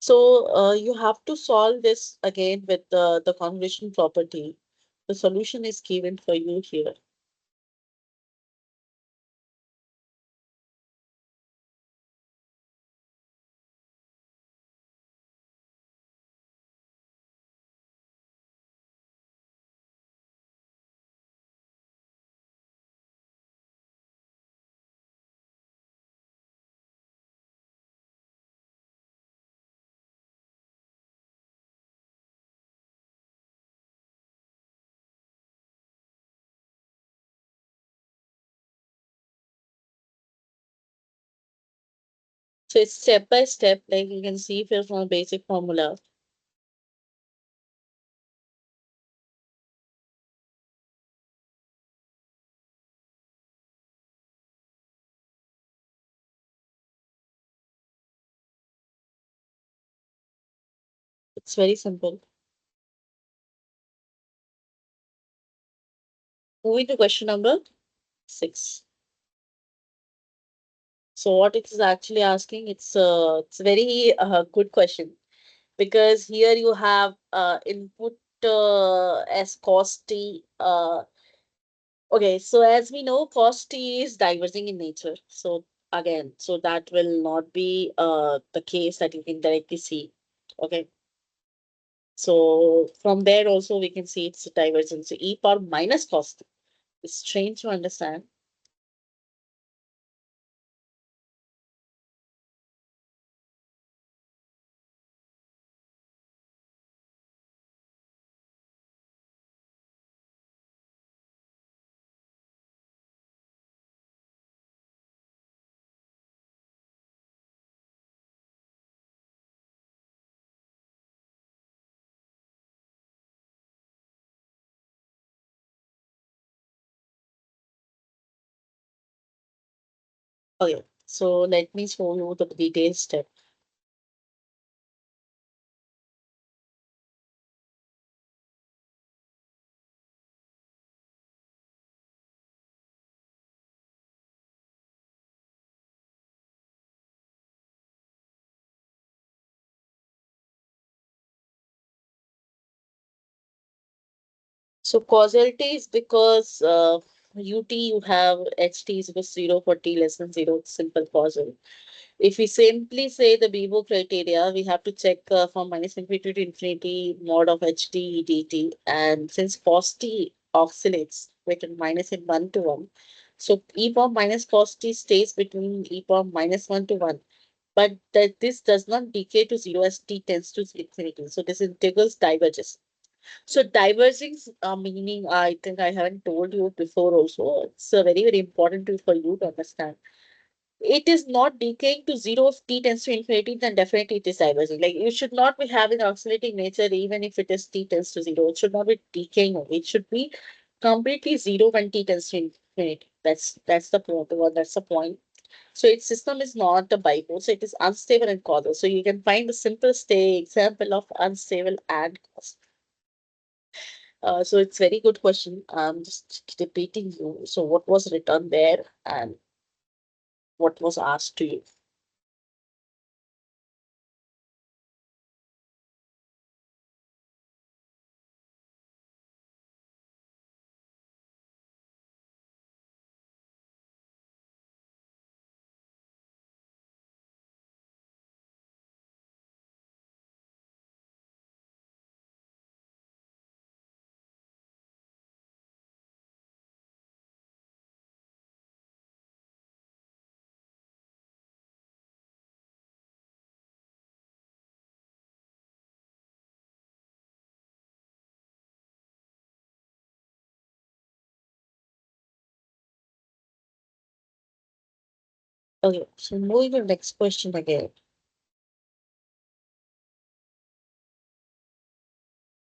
So you have to solve this again with the convolution property. The solution is given for you here. So it's step by step, like you can see here from a basic formula. It's very simple. Moving to question number 6. So what it is actually asking, it's a very good question, because here you have input as cos t. Okay, so as we know, cos t is diverging in nature. So again, so that will not be the case that you can directly see. Okay, so from there also we can see it's a divergence. So e power minus cos t. It's strange to understand. Okay, so let me show you the detailed step. So causality is because UT you have HT is equals 0 for T less than 0. It's simple causal. If we simply say the Bibo criteria, we have to check from minus infinity to infinity mod of HT dt. And since cos T oscillates between minus and 1 to 1, so e power minus cos T stays between e power minus 1 to 1. But that this does not decay to 0 as T tends to infinity. So this integrals diverges. So diverging meaning, I think I haven't told you before also. It's very, very important for you to understand. it is not decaying to zero. If t tends to infinity, then definitely it is diverging. Like you should not be having oscillating nature even if it is t tends to zero. It should not be decaying only. It should be completely zero when t tends to infinity. That's the point. That's the point. So its system is not a bipole, so it is unstable and causal. So you can find the simplest example of unstable and causal. So it's very good question. I'm just repeating you. So what was written there and what was asked to you? Okay, so moving to the next question again.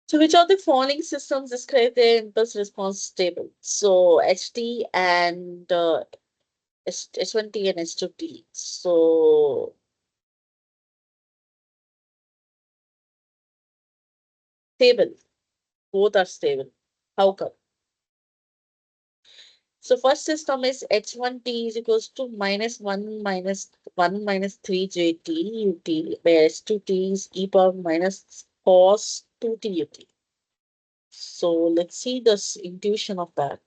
So which of the following systems describe their impulse response stable? So HT and H1T and H2T. So stable. Both are stable. How come? So first system is H1T is equals to minus 3 JT UT, where H2T is e power minus cos 2T UT. So let's see this intuition of that.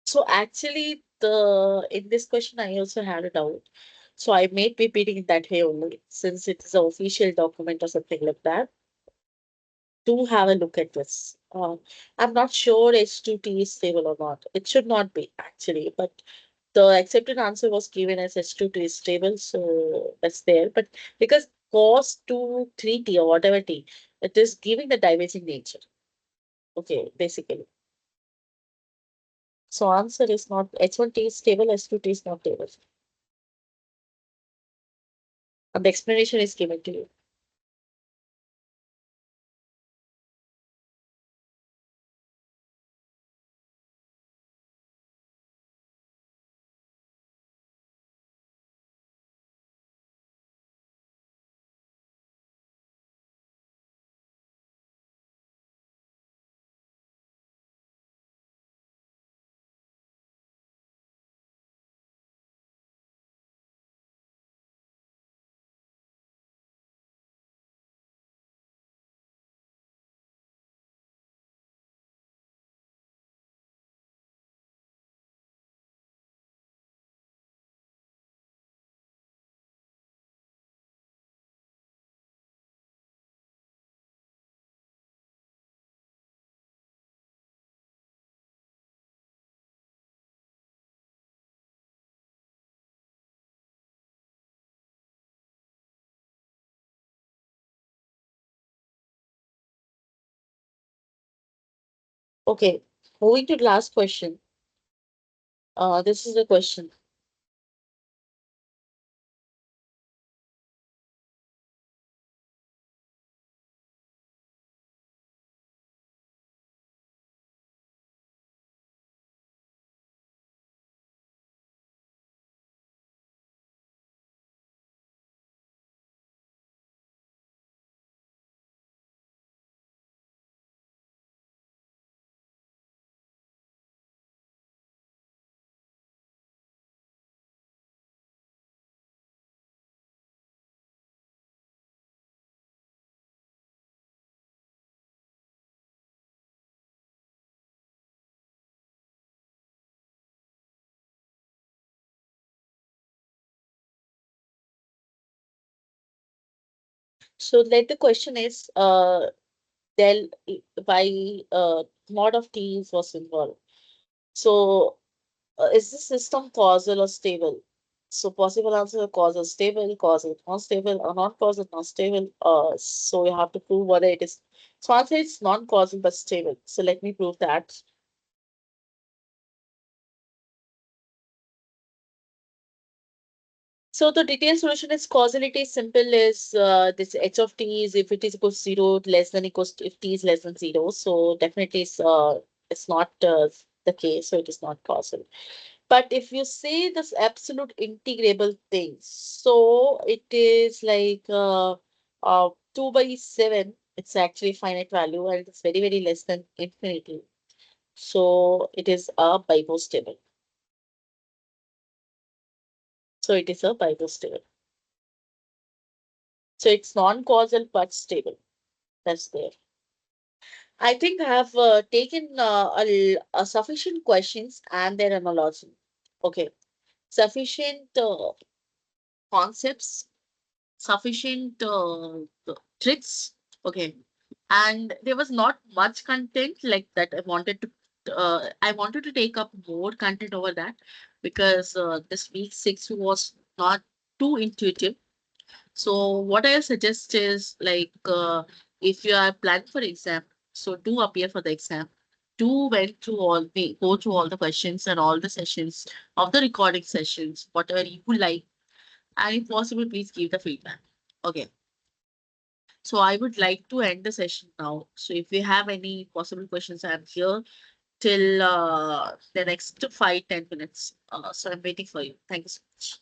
So actually, the in this question, I also had a doubt. So I made repeating it that way only, since it is an official document or something like that. Do have a look at this. I'm not sure H2T is stable or not. It should not be actually, but the accepted answer was given as H2T is stable, so that's there. But because cos 2, 3T or whatever T, it is giving the diverging nature. Okay, basically. So answer is not H1T is stable, H2T is not stable. And the explanation is given to you. Okay, moving to the last question. This is the question. So let the question is del by mod of t was involved. So is the system causal or stable? So possible answer causal stable, causal non-stable, or non-causal non-stable. So you have to prove whether it is. So answer is non-causal but stable. So let me prove that. So the detailed solution is causality simple is this h of t is if it is equals to 0 less than equals to if t is less than 0. So definitely it's not the case. So it is not causal. But if you say this absolute integrable thing, so it is like 2 by 7. It's actually finite value and it's very, very less than infinity. So it is a bipostable. So it is a bipostable. So it's non-causal but stable. That's there. I think I have taken a sufficient questions and their analogy. Okay. Sufficient concepts, sufficient tricks. Okay. And there was not much content like that. I wanted to take up more content over that because this week 6 was not too intuitive. So what I suggest is like if you are planning for exam, so do appear for the exam. Do go through all the questions and all the sessions of the recording sessions, whatever you would like, and if possible, please give the feedback. Okay. So I would like to end the session now. So if you have any possible questions, I'm here till the next 5-10 minutes. So I'm waiting for you. Thank you so much.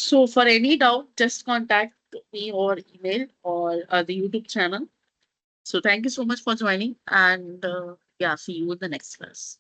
So for any doubt, just contact me or email or the YouTube channel. So thank you so much for joining, and yeah, see you in the next class.